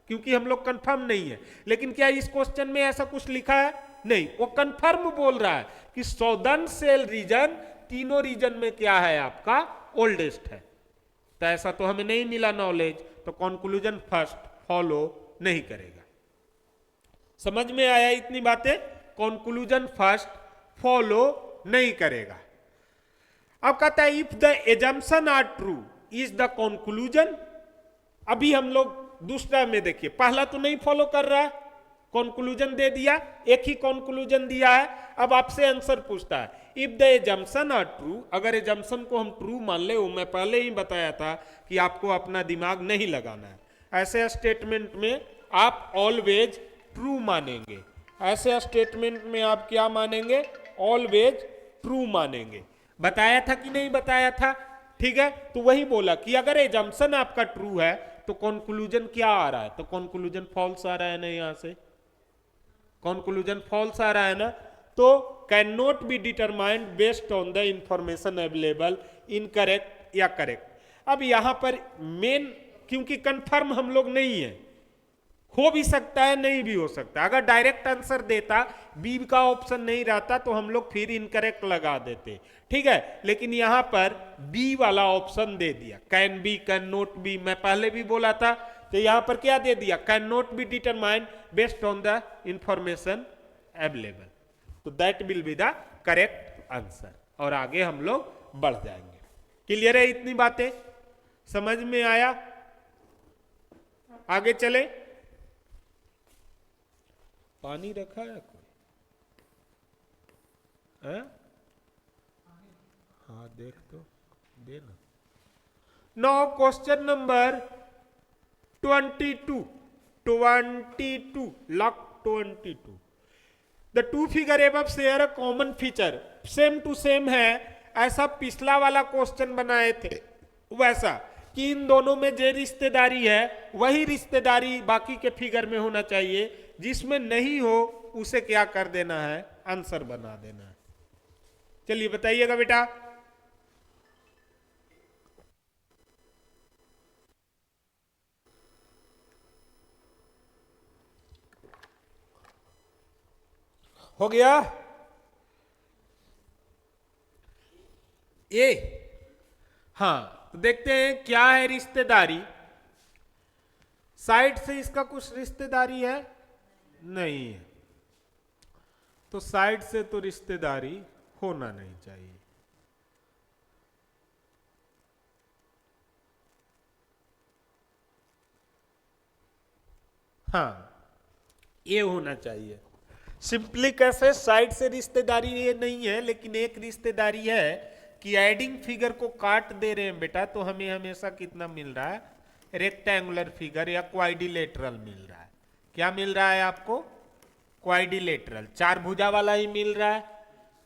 क्योंकि हम लोग कंफर्म नहीं है। लेकिन क्या इस क्वेश्चन में ऐसा कुछ लिखा है? नहीं। वो कंफर्म बोल रहा है कि साउदर्न सेल रीजन तीनों रीजन में क्या है आपका? ओल्डेस्ट है। तो ऐसा तो हमें नहीं मिला नॉलेज, तो कंक्लूजन फर्स्ट फॉलो नहीं करेगा। समझ में आया इतनी बातें? कंक्लूजन फर्स्ट फॉलो नहीं करेगा। अब कहता है if the assumption are true is the conclusion. अभी हम लोग दूसरा में देखिए, पहला तो नहीं फॉलो कर रहा है, कंक्लूजन दे दिया, एक ही कंक्लूजन दिया है। अब आपसे आंसर पूछता है if the assumption are true, अगर एजम्पशन को हम ट्रू मान ले, वो मैं पहले ही बताया था कि आपको अपना दिमाग नहीं लगाना है। ऐसे स्टेटमेंट में आप ऑलवेज ट्रू मानेंगे, ऐसे स्टेटमेंट में आप क्या मानेंगे? ऑलवेज ट्रू मानेंगे। बताया था कि नहीं बताया था? ठीक है, तो वही बोला कि अगर एजम्पशन आपका ट्रू है तो कंक्लूजन क्या आ रहा है? तो कंक्लूजन फॉल्स आ रहा है ना, यहां से कंक्लूजन फॉल्स आ रहा है ना। तो can not be determined based on the information available, incorrect या करेक्ट। अब यहां पर मेन, क्योंकि कंफर्म हम लोग नहीं है, हो भी सकता है नहीं भी हो सकता। अगर डायरेक्ट आंसर देता, बी का ऑप्शन नहीं रहता, तो हम लोग फिर इनकरेक्ट लगा देते, ठीक है। लेकिन यहां पर बी वाला ऑप्शन दे दिया, can be, can not B, मैं पहले भी बोला था। तो यहां पर क्या दे दिया? Can not be determined based on the information available, तो that will be the correct answer. और आगे हम लोग बढ़ जाएंगे। क्लियर है इतनी बातें? समझ में आया? आगे चले। पानी रखा है कोई? हाँ देख तो देना। Now question number 22 lock 22। The two figure above share a common feature, same to same है। ऐसा पिछला वाला क्वेश्चन बनाए थे वैसा कि इन दोनों में जो रिश्तेदारी है वही रिश्तेदारी बाकी के फिगर में होना चाहिए। जिसमें नहीं हो उसे क्या कर देना है? आंसर बना देना है। चलिए बताइएगा बेटा। हो गया ए? हाँ, तो देखते हैं क्या है रिश्तेदारी। साइड से इसका कुछ रिश्तेदारी है नहीं है, तो साइड से तो रिश्तेदारी होना नहीं चाहिए। हाँ, ये होना चाहिए। सिंपली कैसे? साइड से रिश्तेदारी ये नहीं है, लेकिन एक रिश्तेदारी है कि एडिंग फिगर को काट दे रहे हैं बेटा, तो हमें हमेशा कितना मिल रहा है? रेक्टेंगुलर फिगर या क्वाड्रिलेटरल मिल रहा है। क्या मिल रहा है आपको? क्वाड्रिलेटरल, चार भुजा वाला ही मिल रहा है,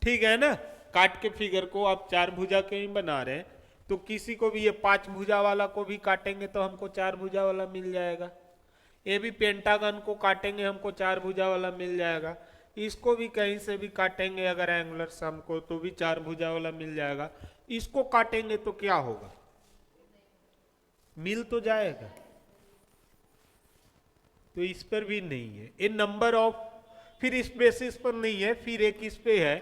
ठीक है ना। काट के फिगर को आप चार भुजा के ही बना रहे हैं, तो किसी को भी ये पांच भुजा वाला को भी काटेंगे तो हमको चार भुजा वाला मिल जाएगा। ये भी पेंटागन को काटेंगे हमको चार भुजा वाला मिल जाएगा। इसको भी कहीं से भी काटेंगे अगर एंगुलर सम को, तो भी चार भुजा वाला मिल जाएगा। इसको काटेंगे तो क्या होगा? मिल तो जाएगा। तो इस पर भी नहीं है, ये नंबर ऑफ, फिर इस बेसिस पर नहीं है, फिर एक इस पे है,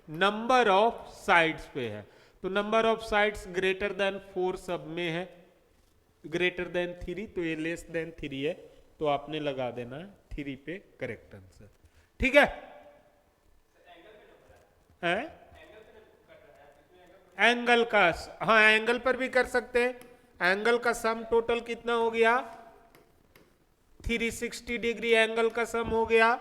नंबर ऑफ साइड्स पे है। तो number of sides greater than 4 सब में है, ग्रेटर देन 3, तो ये लेस देन 3 है, तो आपने लगा देना 3 पे करेक्ट आंसर, ठीक है। एंगल का, हाँ एंगल पर भी कर सकते हैं। एंगल का सम टोटल कितना हो गया? 360 डिग्री एंगल का सम हो गया।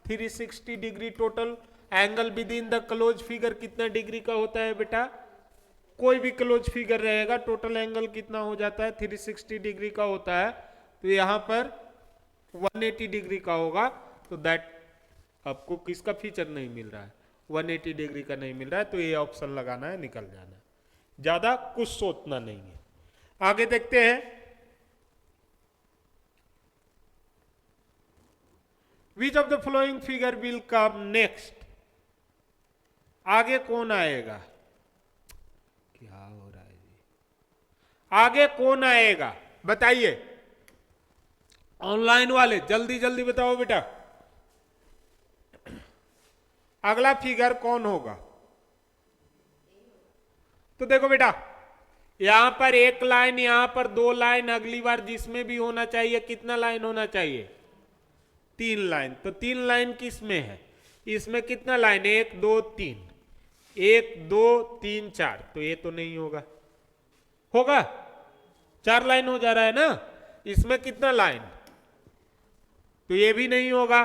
360 degree total angle with in the close figure कितना डिग्री का होता है बेटा? कोई भी क्लोज फिगर रहेगा, टोटल एंगल कितना हो जाता है? 360 डिग्री का होता है। तो यहां पर 180 डिग्री का होगा, तो दैट आपको किसका फीचर नहीं मिल रहा है? 180 डिग्री का नहीं मिल रहा है, तो ये ऑप्शन लगाना है, निकल जाना है, ज्यादा कुछ सोचना नहीं है। आगे देखते हैं। विच of the flowing figure will come next? आगे कौन आएगा? क्या हो रहा है जी? आगे कौन आएगा बताइए? ऑनलाइन वाले जल्दी जल्दी बताओ बेटा, अगला फिगर कौन होगा? तो देखो बेटा, यहां पर एक लाइन, यहां पर दो लाइन, अगली बार जिसमें भी होना चाहिए कितना लाइन होना चाहिए? 3 लाइन। तो 3 लाइन किस में है? इसमें कितना लाइन? 1 2 3, 1 2 3 4। तो ये तो नहीं होगा, होगा? 4 लाइन हो जा रहा है ना। इसमें कितना लाइन? तो ये भी नहीं होगा।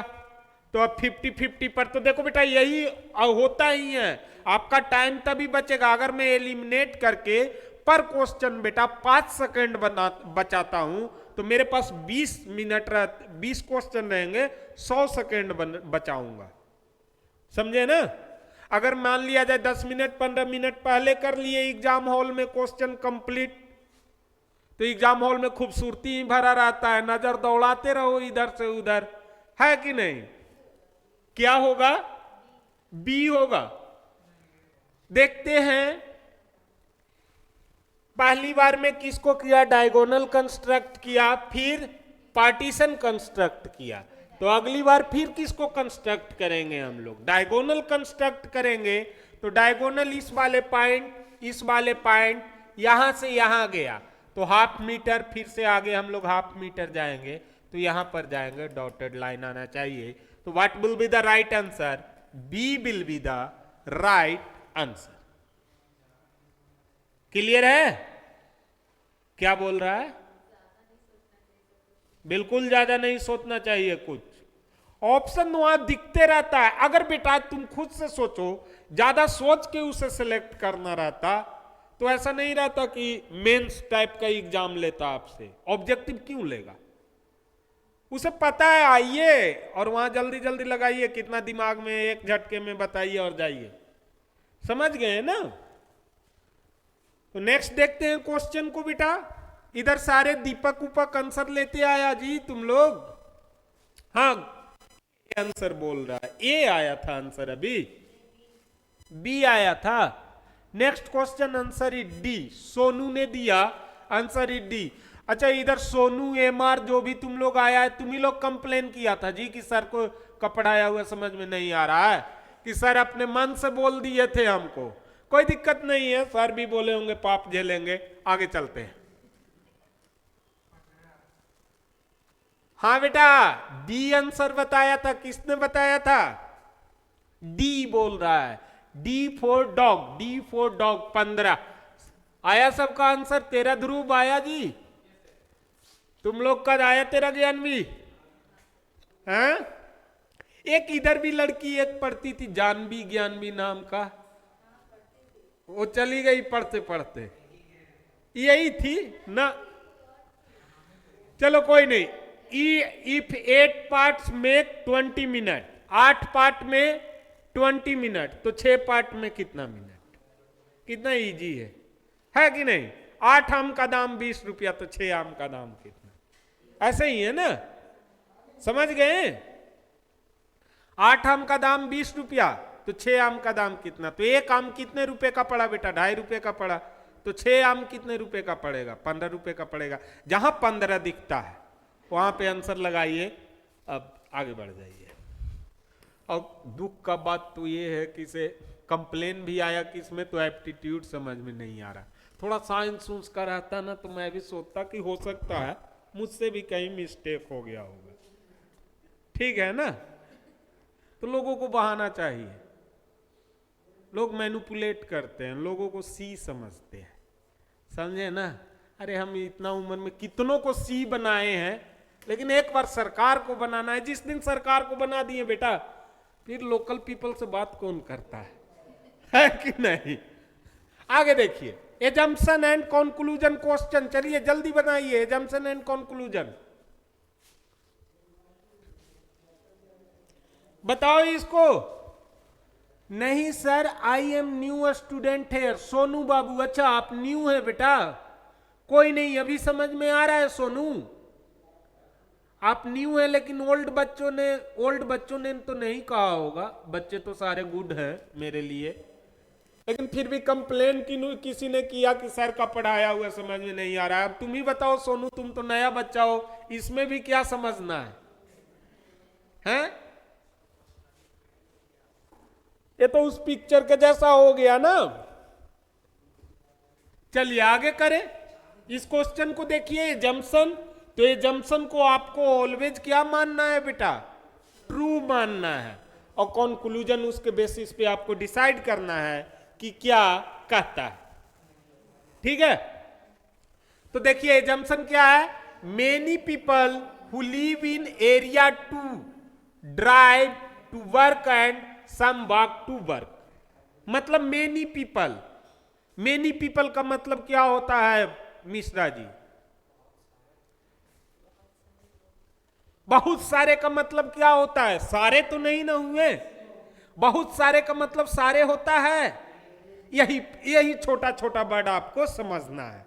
तो अब 50-50 पर, तो देखो बेटा यही होता ही है। आपका टाइम तभी बचेगा अगर मैं एलिमिनेट करके पर क्वेश्चन बेटा 5 सेकंड बचाता हूं, तो मेरे पास 20 मिनट 20 क्वेश्चन रहेंगे, 100 सेकंड बचाऊंगा। समझे ना? अगर मान लिया जाए 10 मिनट 15 मिनट पहले कर लिए एग्जाम हॉल में क्वेश्चन कंप्लीट, तो एग्जाम हॉल में खूबसूरती ही भरा रहता है, नजर दौड़ाते रहो इधर से उधर, है कि नहीं? क्या होगा? बी होगा। देखते हैं पहली बार में किसको किया? डायगोनल कंस्ट्रक्ट किया, फिर पार्टीशन कंस्ट्रक्ट किया। तो अगली बार फिर किसको कंस्ट्रक्ट करेंगे हम लोग? डायगोनल कंस्ट्रक्ट करेंगे। तो डायगोनल इस वाले पॉइंट, इस वाले पॉइंट, यहां से यहां गया तो हाफ मीटर, फिर से आगे हम लोग हाफ मीटर जाएंगे तो यहां पर जाएंगे, डॉटेड लाइन आना चाहिए। तो what will be the right answer? B will be the right answer. Clear है? क्या बोल रहा है? बिल्कुल ज्यादा नहीं सोचना चाहिए कुछ। ऑप्शन वहां दिखते रहता है। अगर बेटा तुम खुद से सोचो, ज्यादा सोच के उसे सिलेक्ट करना रहता, तो ऐसा नहीं रहता कि मेंस टाइप का एग्जाम लेता आपसे। ऑब्जेक्टिव क्यों लेगा? उसे पता है, आइए और वहां जल्दी जल्दी लगाइए, कितना दिमाग में एक झटके में बताइए और जाइए। समझ गए ना? तो नेक्स्ट देखते हैं क्वेश्चन को बेटा। इधर सारे दीपक उपक आंसर लेते आया जी तुम लोग। हाँ, आंसर बोल रहा है, ए आया था आंसर, अभी बी आया था। Next question answer is D. Sonu ने दिया आंसर इज डी। अच्छा, इधर सोनू एमआर जो भी तुम लोग आया है, तुम ही लोग कंप्लेन किया था जी कि सर को पढ़ाया हुआ समझ में नहीं आ रहा है, कि सर अपने मन से बोल दिए थे हमको। कोई दिक्कत नहीं है, सर भी बोले होंगे, पाप झेलेंगे। आगे चलते हैं। हाँ बेटा, डी आंसर बताया था। किसने बताया था? डी बोल रहा है। D for dog, D for dog. 15 आया सबका आंसर। तेरा ध्रुव आया जी? तुम लोग का आया तेरा ज्ञानवी? हैं? एक इधर भी लड़की एक पढ़ती थी, जानवी ज्ञानवी नाम का, वो चली गई पढ़ते पढ़ते। यही थी ना? चलो कोई नहीं। If 8 parts make 20 minute, 8 part में 20 मिनट, तो 6 पार्ट में कितना मिनट? कितना इजी है कि नहीं? 8 आम का दाम 20 रुपया, तो 6 आम का दाम कितना? ऐसे ही है ना? समझ गए? 8 आम का दाम 20 रुपया, तो 6 आम का दाम कितना? तो 1 आम कितने रुपए का पड़ा बेटा? 2.5 रुपए का पड़ा। तो 6 आम कितने रुपए का पड़ेगा? 15 रुपए का पड़ेगा। जहां 15 दिखता है वहां पे आंसर लगाइए। अब आगे बढ़ जाइए। और दुख का बात तो ये है कि से कंप्लेन भी आया कि इसमें तो एप्टीट्यूड समझ में नहीं आ रहा। थोड़ा साइंस का रहता ना, तो मैं भी सोचता कि हो सकता है मुझसे भी कहीं मिस्टेक हो गया होगा। ठीक है ना? तो लोगों को बहाना चाहिए। लोग मैनिपुलेट करते हैं, लोगों को सी समझते हैं। समझे ना? अरे हम इतना उम्र में कितनों को सी बनाए हैं, लेकिन एक बार सरकार को बनाना है। जिस दिन सरकार को बना दिए बेटा, फिर लोकल पीपल से बात कौन करता है कि नहीं? आगे देखिए, एजम्पशन एंड कंक्लूजन क्वेश्चन। चलिए जल्दी बनाइए एजम्पशन एंड कंक्लूजन। बताओ इसको। नहीं sir, I am new student है। सोनू बाबू, अच्छा आप न्यू है बेटा? कोई नहीं, अभी समझ में आ रहा है सोनू। आप न्यू है, लेकिन ओल्ड बच्चों ने तो नहीं कहा होगा। बच्चे तो सारे गुड हैं मेरे लिए, लेकिन फिर भी कंप्लेन किसी ने किया कि सर का पढ़ाया हुआ समझ में नहीं आ रहा है। अब तुम ही बताओ सोनू, तुम तो नया बच्चा हो, इसमें भी क्या समझना है? हैं? ये तो उस पिक्चर के जैसा हो गया ना। चलिए आगे करें। इस क्वेश्चन को देखिए, जम्पसन। तो ये जम्पसन को आपको ऑलवेज क्या मानना है बेटा? ट्रू मानना है। और कंक्लूजन उसके बेसिस पे आपको डिसाइड करना है कि क्या कहता है। ठीक है, तो देखिए जम्पसन क्या है? Many people who live in area 2 drive to work and some walk to work. मतलब मेनी पीपल, मेनी पीपल का मतलब क्या होता है मिश्रा जी? बहुत सारे का मतलब क्या होता है? सारे तो नहीं ना हुए। बहुत सारे का मतलब सारे होता है। यही यही छोटा छोटा वर्ड आपको समझना है।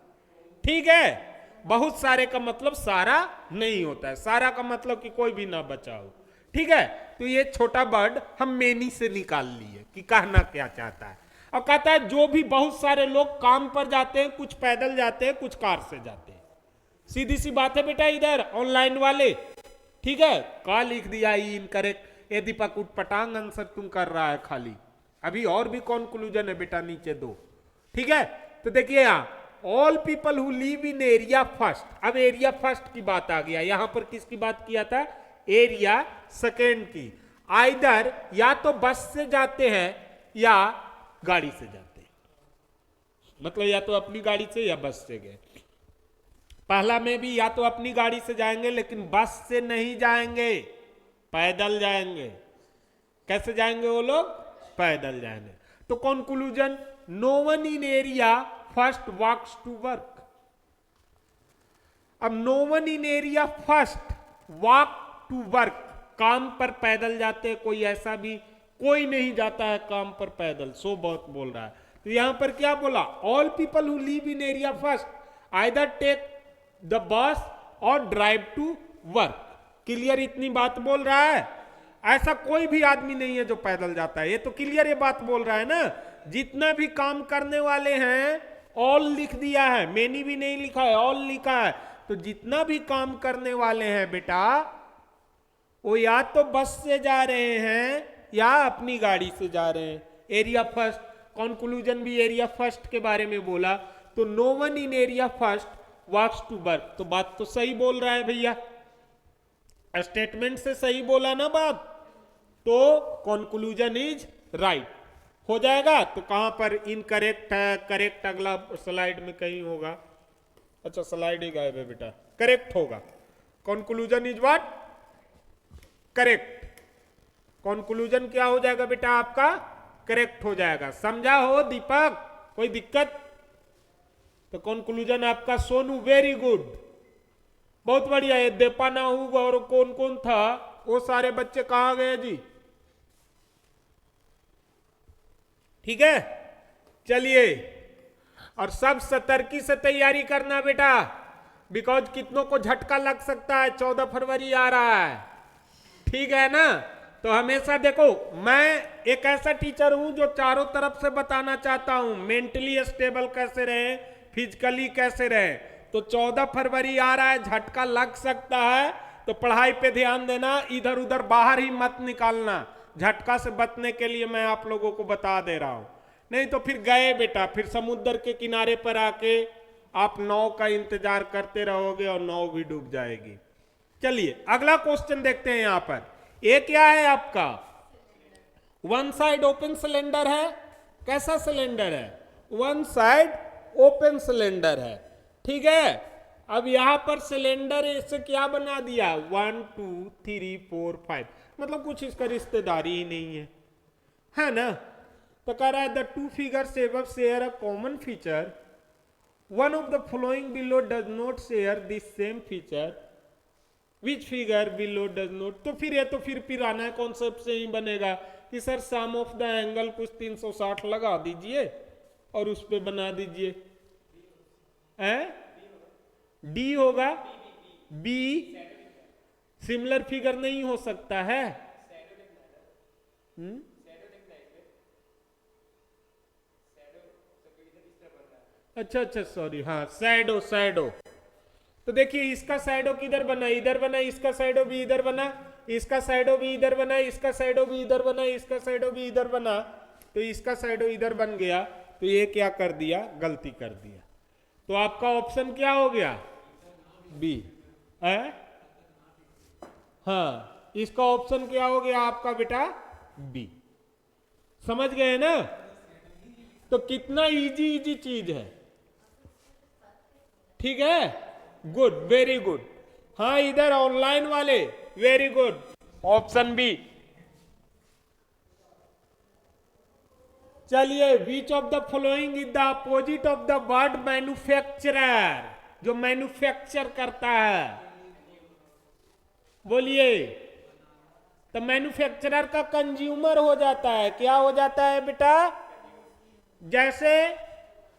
ठीक है, बहुत सारे का मतलब सारा नहीं होता है। सारा का मतलब कि कोई भी ना बचा हो। ठीक है, तो ये छोटा वर्ड हम मेनी से निकाल लिए कि कहना क्या चाहता है। और कहता है जो भी बहुत सारे लोग काम पर जाते हैं, कुछ पैदल जाते हैं, कुछ कार से जाते हैं। सीधी सी बात है बेटा। इधर ऑनलाइन वाले, ठीक है, का लिख दिया इनकरेक्ट। ये दीपक उटपटांग आंसर तुम कर रहा है खाली। अभी और भी कंक्लूजन है बेटा नीचे दो। ठीक है, तो देखिए यहाँ all people who live in area first. अब एरिया फर्स्ट की बात आ गया। यहां पर किसकी बात किया था? एरिया सेकेंड की। आइदर या तो बस से जाते हैं या गाड़ी से जाते हैं। मतलब या तो अपनी गाड़ी से या बस से गए। पहला में भी या तो अपनी गाड़ी से जाएंगे, लेकिन बस से नहीं जाएंगे, पैदल जाएंगे। कैसे जाएंगे वो लोग? पैदल जाएंगे। तो conclusion, no one in area first walks to work. अब no one in area first walk to work, काम पर पैदल जाते हैं। कोई ऐसा भी कोई नहीं जाता है काम पर पैदल। सो बहुत बोल रहा है। तो यहां पर क्या बोला? All people who live in area first either take the bus और ड्राइव टू वर्क। क्लियर इतनी बात बोल रहा है? ऐसा कोई भी आदमी नहीं है जो पैदल जाता है। ये तो क्लियर ये बात बोल रहा है ना। जितना भी काम करने वाले हैं, ऑल लिख दिया है, मेनी भी नहीं लिखा है, ऑल लिखा है। तो जितना भी काम करने वाले हैं बेटा, वो या तो बस से जा रहे हैं या अपनी गाड़ी से जा रहे हैं। एरिया फर्स्ट, कंक्लूजन भी एरिया फर्स्ट के बारे में बोला। तो no one in area first walks to work. तो बात तो सही बोल रहा है भैया, स्टेटमेंट से सही बोला ना बात। तो कंक्लूजन इज राइट हो जाएगा। तो कहां पर इनकरेक्ट है? करेक्ट अगला स्लाइड में कहीं होगा। अच्छा स्लाइड ही गायब है बेटा। करेक्ट होगा। Conclusion is what? Correct. Conclusion क्या हो जाएगा बेटा आपका? करेक्ट हो जाएगा। समझा हो दीपक? कोई दिक्कत? तो कंक्लूजन आपका सोनू वेरी गुड, बहुत बढ़िया। ये देपाना हुआ और कौन कौन था वो सारे बच्चे कहां गए जी? ठीक है, चलिए। और सब सतर्की से तैयारी करना बेटा, बिकॉज कितनों को झटका लग सकता है। 14 फरवरी आ रहा है, ठीक है ना। तो हमेशा देखो, मैं एक ऐसा टीचर हूं जो चारों तरफ से बताना चाहता हूं मेंटली स्टेबल कैसे रहे, फिजिकली कैसे रहे। तो 14 फरवरी आ रहा है, झटका लग सकता है। तो पढ़ाई पे ध्यान देना, इधर उधर बाहर ही मत निकालना। झटका से बचने के लिए मैं आप लोगों को बता दे रहा हूं। नहीं तो फिर गए बेटा, फिर समुद्र के किनारे पर आके आप नाव का इंतजार करते रहोगे और नाव भी डूब जाएगी। चलिए अगला क्वेश्चन देखते हैं। यहां पर ये क्या है आपका? वन साइड ओपन सिलेंडर है। कैसा सिलेंडर है? वन साइड ओपन सिलेंडर है, ठीक है। अब यहां पर सिलेंडर इससे क्या बना दिया? 1 2 3 4 5, मतलब कुछ इसका रिश्तेदारी ही नहीं है ना। तो कह रहा है the two figures above share a common feature, one of the following below does not share this same feature, which figure below does not. तो फिर ये तो फिर पुराना कॉन्सेप्ट से ही बनेगा कि sir some of the angle कुछ 360 लगा दीजिए और उस पे बना दीजिए। डी होगा, बी सिमिलर फिगर नहीं हो सकता है। अच्छा सॉरी, हाँ सैडो। सैडो तो देखिए इसका सैडो किधर बना? इधर बना। इसका सैडो भी इधर बना, इसका सैडो भी इधर बना, इसका सैडो भी इधर बना, इसका सैडो भी इधर बना। तो इसका सैडो इधर बन गया। तो ये क्या कर दिया? गलती कर दिया। तो आपका ऑप्शन क्या हो गया? बी है। हाँ, इसका ऑप्शन क्या हो गया आपका बेटा? बी। समझ गए ना? तो कितना इजी इजी चीज है। ठीक है, गुड, वेरी गुड। हाँ, इधर ऑनलाइन वाले वेरी गुड, ऑप्शन बी। चलिए, which of the following is the opposite of the word manufacturer? जो मैन्युफैक्चर करता है, बोलिए। तो मैन्युफैक्चरर का कंज्यूमर हो जाता है, क्या हो जाता है बेटा? जैसे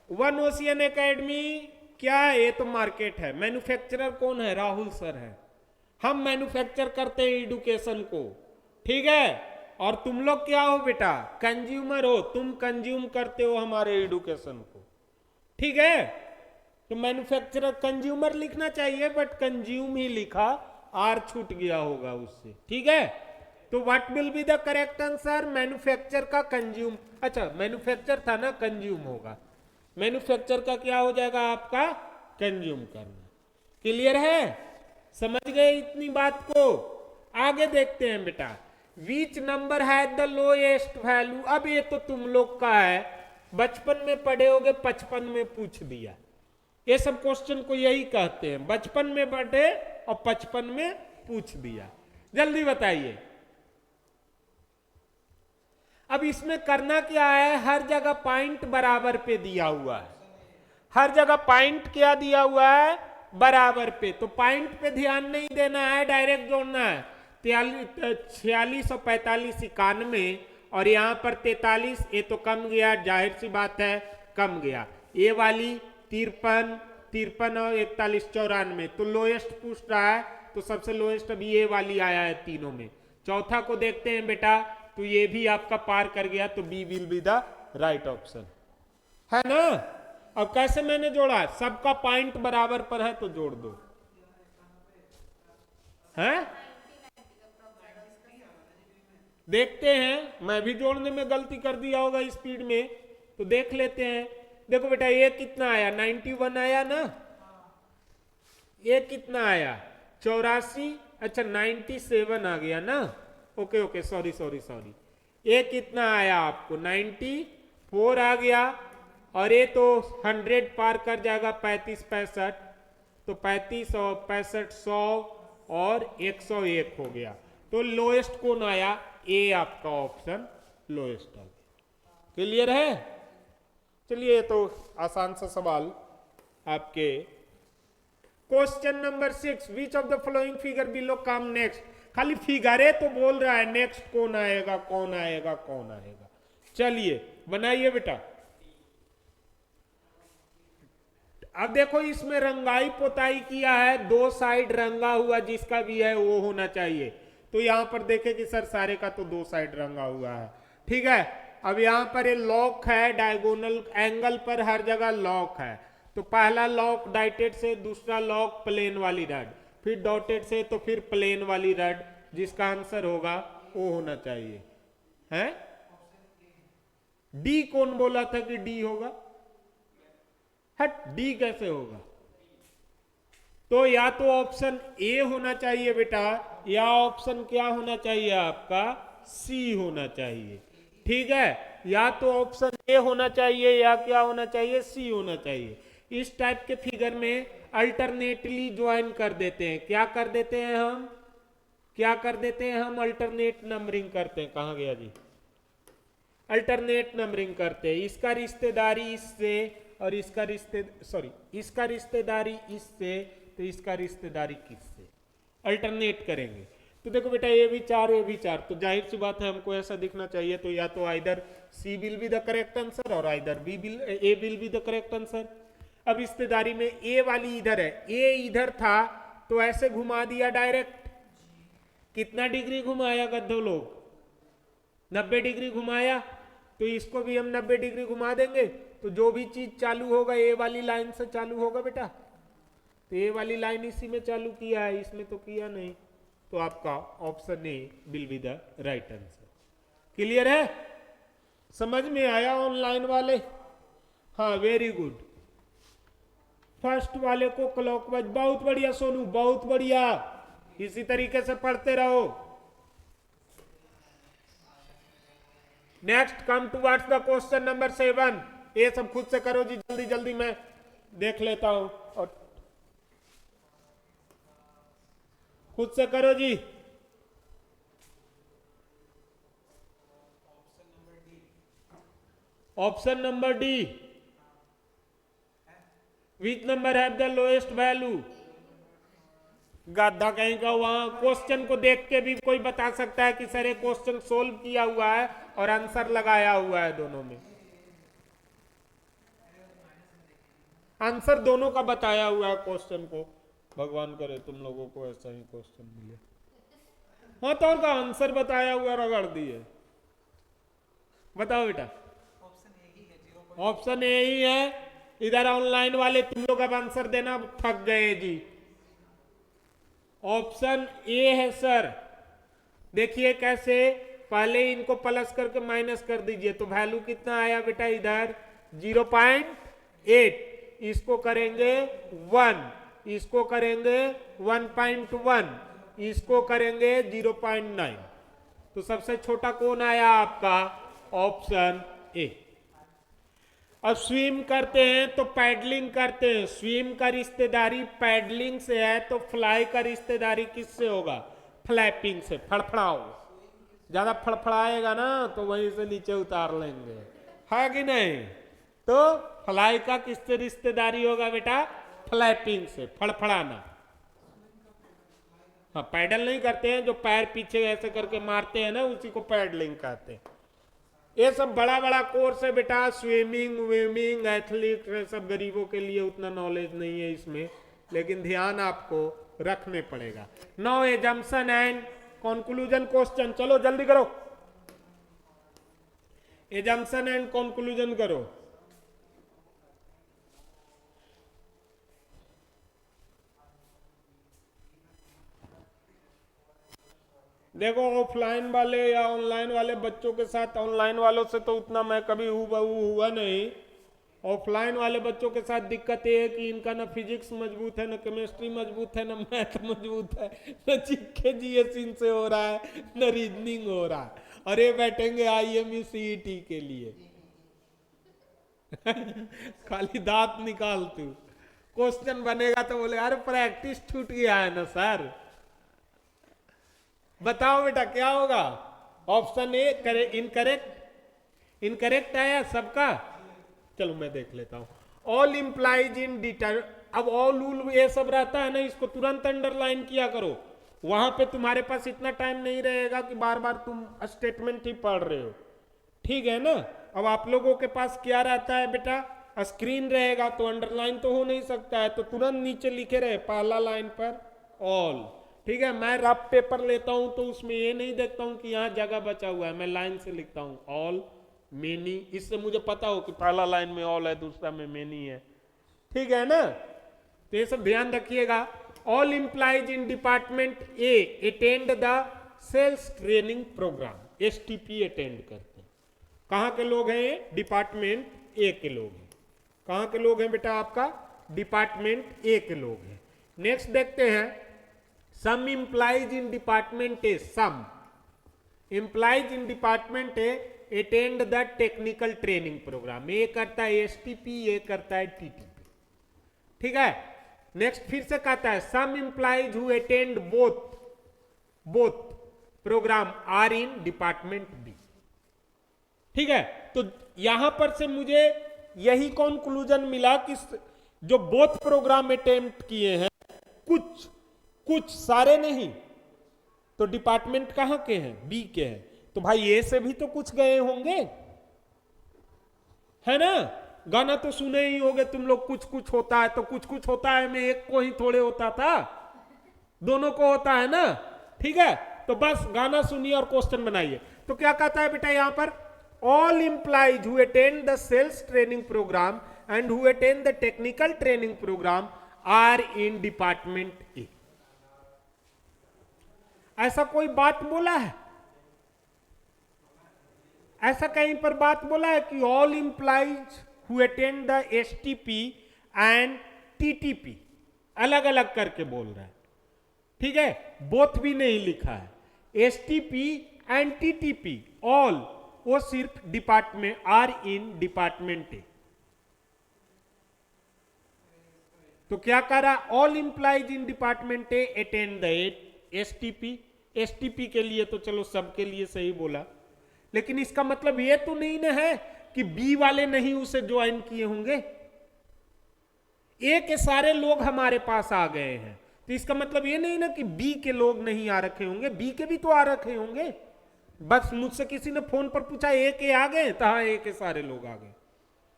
वन ओशियन एकेडमी क्या है? ये तो मार्केट है। मैन्युफैक्चरर कौन है? राहुल सर है। हम मैन्युफैक्चर करते हैं एजुकेशन को, ठीक है। और तुम लोग क्या हो बेटा? कंज्यूमर हो, तुम कंज्यूम करते हो हमारे एजुकेशन को, ठीक है। तो मैन्युफैक्चरर कंज्यूमर लिखना चाहिए, बट कंज्यूम ही लिखा, आर छूट गया होगा उससे, ठीक है। तो what will be the correct answer? Manufacture का कंज्यूम, अच्छा मैन्युफैक्चर था ना, कंज्यूम होगा। मैन्युफैक्चर का क्या हो जाएगा आपका? कंज्यूम करना। क्लियर है? समझ गए इतनी बात को? आगे देखते हैं बेटा। विच नंबर है द लोएस्ट वैल्यू? अब ये तो तुम लोग का है, बचपन में पढ़े होगे, 55 में पूछ दिया। ये सब क्वेश्चन को यही कहते हैं, बचपन में पढ़े और 55 में पूछ दिया। जल्दी बताइए। अब इसमें करना क्या है? हर जगह पॉइंट बराबर पे दिया हुआ है, हर जगह पॉइंट क्या दिया हुआ है? बराबर पे। तो पॉइंट पे ध्यान नहीं देना है, डायरेक्ट जोड़ना है। 46 और 45 91, और यहाँ पर 43, ये तो कम गया, जाहिर सी बात है कम गया। ये वाली 53 और 41 94, तो लोएस्ट पूछ रहा है, तो सबसे लोएस्ट अभी ये वाली आया है तीनों में। चौथा को देखते हैं बेटा, तो ये भी आपका पार कर गया, तो B will be the right option, है ना। अब कैसे मैंने जोड़ा? सबका पॉइंट बराबर पर है तो जोड़ दो, हैं? देखते हैं, मैं भी जोड़ने में गलती कर दिया होगा स्पीड में, तो देख लेते हैं। देखो बेटा, ये कितना आया? 91 आया ना। ये कितना आया? 84, अच्छा 97 आ गया ना। Okay okay, sorry sorry sorry. ये कितना आया आपको? 94 आ गया, और ये तो 100 पार कर जाएगा, 35 65, तो 35 और 65 100 और 101 हो गया। तो लोएस्ट कौन आया? ए आपका ऑप्शन लोएस्ट आ गया। क्लियर है? चलिए, तो आसान सा सवाल आपके। Question number 6, which of the following figure below come next? खाली फिगर है तो बोल रहा है, नेक्स्ट कौन आएगा, कौन आएगा, कौन आएगा। चलिए बनाइए बेटा। अब देखो, इसमें रंगाई पोताई किया है, दो साइड रंगा हुआ जिसका भी है वो होना चाहिए। तो यहां पर देखे कि सर सारे का तो दो साइड रंगा हुआ है, ठीक है। अब यहां पर ये लॉक है, डायगोनल एंगल पर हर जगह लॉक है। तो पहला लॉक डाइटेड से, दूसरा लॉक प्लेन वाली रड, फिर डॉटेड से, तो फिर प्लेन वाली रड, जिसका आंसर होगा वो होना चाहिए, है। डी कौन बोला था कि डी होगा? हट, डी कैसे होगा? तो या तो ऑप्शन ए होना चाहिए बेटा, या ऑप्शन क्या होना चाहिए आपका? सी होना चाहिए, ठीक है। या तो ऑप्शन ए होना चाहिए, या क्या होना चाहिए? सी होना चाहिए। इस टाइप के फिगर में अल्टरनेटली ज्वाइन कर देते हैं। क्या कर देते हैं हम? क्या कर देते हैं हम? अल्टरनेट नंबरिंग करते हैं। कहां गया जी? अल्टरनेट नंबरिंग करते हैं। इसका रिश्तेदारी इससे, और इसका इसका रिश्तेदारी इससे, तो इसका रिश्तेदारी किससे? अल्टरनेट करेंगे। तो देखो बेटा, ये भी 4, ये भी 4, तो जाहिर सी बात है हमको ऐसा दिखना चाहिए। तो या तो either C will be the correct answer, और either A will be the correct answer. अब रिश्तेदारी में ए वाली इधर है, ए इधर था, तो ऐसे घुमा दिया डायरेक्ट। कितना डिग्री घुमाया गद्धो लोग? 90 डिग्री घुमाया। तो इसको भी हम 90 डिग्री घुमा देंगे, तो जो भी चीज चालू होगा ए वाली लाइन से चालू होगा बेटा। तो ए वाली लाइन इसी में चालू किया है, इसमें तो किया नहीं। तो आपका option A will be the right answer. Clear है? समझ में आया ऑनलाइन वाले? हाँ, वेरी गुड। फर्स्ट वाले को क्लॉकवाइज। बहुत बढ़िया सोनू, बहुत बढ़िया, इसी तरीके से पढ़ते रहो। Next come towards the question number 7। ये सब खुद से करो जी, जल्दी जल्दी, मैं देख लेता हूं और खुद से करो जी। Option number D, which number have the lowest value. गद्दा कहीं का, वहां क्वेश्चन को देख के भी कोई बता सकता है कि सर ये क्वेश्चन सोल्व किया हुआ है और आंसर लगाया हुआ है, दोनों में आंसर दोनों का बताया हुआ है क्वेश्चन को। भगवान करे तुम लोगों को ऐसा ही क्वेश्चन मिले। हाँ तो और का आंसर बताया हुआ रगड़ दिए। बताओ बेटा, ऑप्शन ए ही है। इधर ऑनलाइन वाले तुम लोग अब आंसर देना थक गए जी। ऑप्शन ए है सर। देखिए कैसे, पहले इनको प्लस करके माइनस कर दीजिए तो वैल्यू कितना आया बेटा, इधर 0.8, इसको करेंगे 1, इसको करेंगे 1.1, इसको करेंगे 0.9, तो सबसे छोटा कौन आया आपका, ऑप्शन ए। अब स्विम करते हैं तो पैडलिंग करते हैं, स्विम का रिश्तेदारी पैडलिंग से है, तो फ्लाई का रिश्तेदारी किससे होगा, फ्लैपिंग से। फड़फड़ाओ, ज्यादा फड़फड़ाएगा ना तो वहीं से नीचे उतार लेंगे, है कि नहीं। तो फ्लाई का किससे रिश्तेदारी होगा बेटा, फ्लैपिंग से, फड़फड़ाना। हाँ, पैडल नहीं करते हैं, जो पैर पीछे ऐसे करके मारते हैं ना, उसी को पैडलिंग कहते हैं। ये सब बड़ा बड़ा कोर्स है बेटा, स्विमिंग विमिंग एथलीट, सब गरीबों के लिए उतना नॉलेज नहीं है इसमें, लेकिन ध्यान आपको रखने पड़ेगा। Now assumption and conclusion question, चलो जल्दी करो, एजम्पशन एंड कंक्लूजन करो। देखो ऑफलाइन वाले या ऑनलाइन वाले बच्चों के साथ, ऑनलाइन वालों से तो उतना मैं कभी हुआ नहीं। ऑफलाइन वाले बच्चों के साथ दिक्कत ये है कि इनका ना फिजिक्स मजबूत है, ना केमिस्ट्री मजबूत है, ना मैथ मजबूत है, ना जीके जीएस इनसे हो रहा है, ना रीजनिंग हो रहा है, और ये बैठेंगे IME CET के लिए। खाली दांत निकाल तू, क्वेश्चन बनेगा तो बोले अरे प्रैक्टिस छूट गया है ना सर। बताओ बेटा क्या होगा, ऑप्शन ए करे, इनकरेक्ट, इनकरेक्ट आया सबका। चलो मैं देख लेता हूं, ऑल इंप्लाइज इन डिटर। अब ऑल उल ये सब रहता है ना, इसको तुरंत अंडरलाइन किया करो, वहां पे तुम्हारे पास इतना टाइम नहीं रहेगा कि बार बार तुम स्टेटमेंट ही पढ़ रहे हो, ठीक है ना। अब आप लोगों के पास क्या रहता है बेटा, स्क्रीन रहेगा तो अंडरलाइन तो हो नहीं सकता है, तो तुरंत नीचे लिखे रहे पहला लाइन पर ऑल, ठीक है। मैं रफ पेपर लेता हूं तो उसमें ये नहीं देखता हूं कि यहां जगह बचा हुआ है, मैं लाइन से लिखता हूं ऑल मेनी, इससे मुझे पता हो कि पहला लाइन में ऑल है, दूसरा में मेनी है, ठीक है ना। तो ये सब ध्यान रखिएगा। All employees in department A attend the sales training program, STP attend करते हैं। कहां के लोग हैं, डिपार्टमेंट ए के लोग हैं। कहां के लोग हैं बेटा, आपका डिपार्टमेंट ए के लोग हैं। नेक्स्ट देखते हैं, some employees in department A, some employees in department A attend the technical training program. ये करता है STP, ये करता है TTP, ठीक है। नेक्स्ट फिर से कहता है some employees who attend both program are in department B, ठीक है। तो यहां पर से मुझे यही कंक्लूजन मिला कि जो बोथ प्रोग्राम अटेम्प्ट किए हैं, कुछ सारे नहीं, तो डिपार्टमेंट कहां के हैं, बी के हैं, तो भाई ए से भी तो कुछ गए होंगे, है ना। गाना तो सुने ही होगे तुम लोग, कुछ कुछ होता है, तो कुछ कुछ होता है में एक को ही थोड़े होता था, दोनों को होता है ना, ठीक है। तो बस गाना सुनिए और क्वेश्चन बनाइए। तो क्या कहता है बेटा यहां पर, all employees who attend the sales training program and who attend the technical training program are in department A. ऐसा कोई बात बोला है, ऐसा कहीं पर बात बोला है कि all employees who attend the STP and TTP, अलग अलग करके बोल रहा है, ठीक है, बोथ भी नहीं लिखा है। एसटीपी एंड टीटीपी ऑल, वो सिर्फ डिपार्टमेंट, आर इन डिपार्टमेंट ए। तो क्या करा, all employees in department A attend the STP. STP के लिए तो चलो सबके लिए सही बोला, लेकिन इसका मतलब ये तो नहीं ना है कि बी वाले नहीं उसे ज्वाइन किए होंगे। ए के सारे लोग हमारे पास आ गए हैं, तो इसका मतलब ये नहीं ना कि बी के लोग नहीं आ रखे होंगे, बी के भी तो आ रखे होंगे। बस मुझसे किसी ने फोन पर पूछा ए के आ गए, तो हाँ ए के सारे लोग आ गए,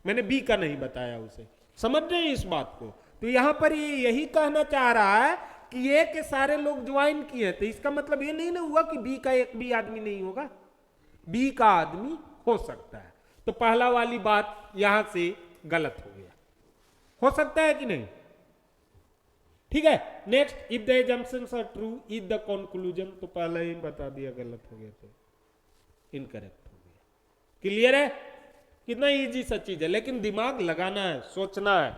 मैंने बी का नहीं बताया उसे। समझ रहे हैं इस बात को? तो यहां पर ये यही कहना चाह रहा है कि ए के सारे लोग ज्वाइन किए, तो इसका मतलब ये नहीं ना हुआ कि बी का एक भी आदमी नहीं होगा, बी का आदमी हो सकता है। तो पहला वाली बात यहां से गलत हो गया, हो सकता है कि नहीं? ठीक है, next, if the assumptions are true is the conclusion, तो पहले ही बता दिया गलत हो गया, तो इनकरेक्ट हो गया। क्लियर है? कितना इजी सा चीज है, लेकिन दिमाग लगाना है, सोचना है।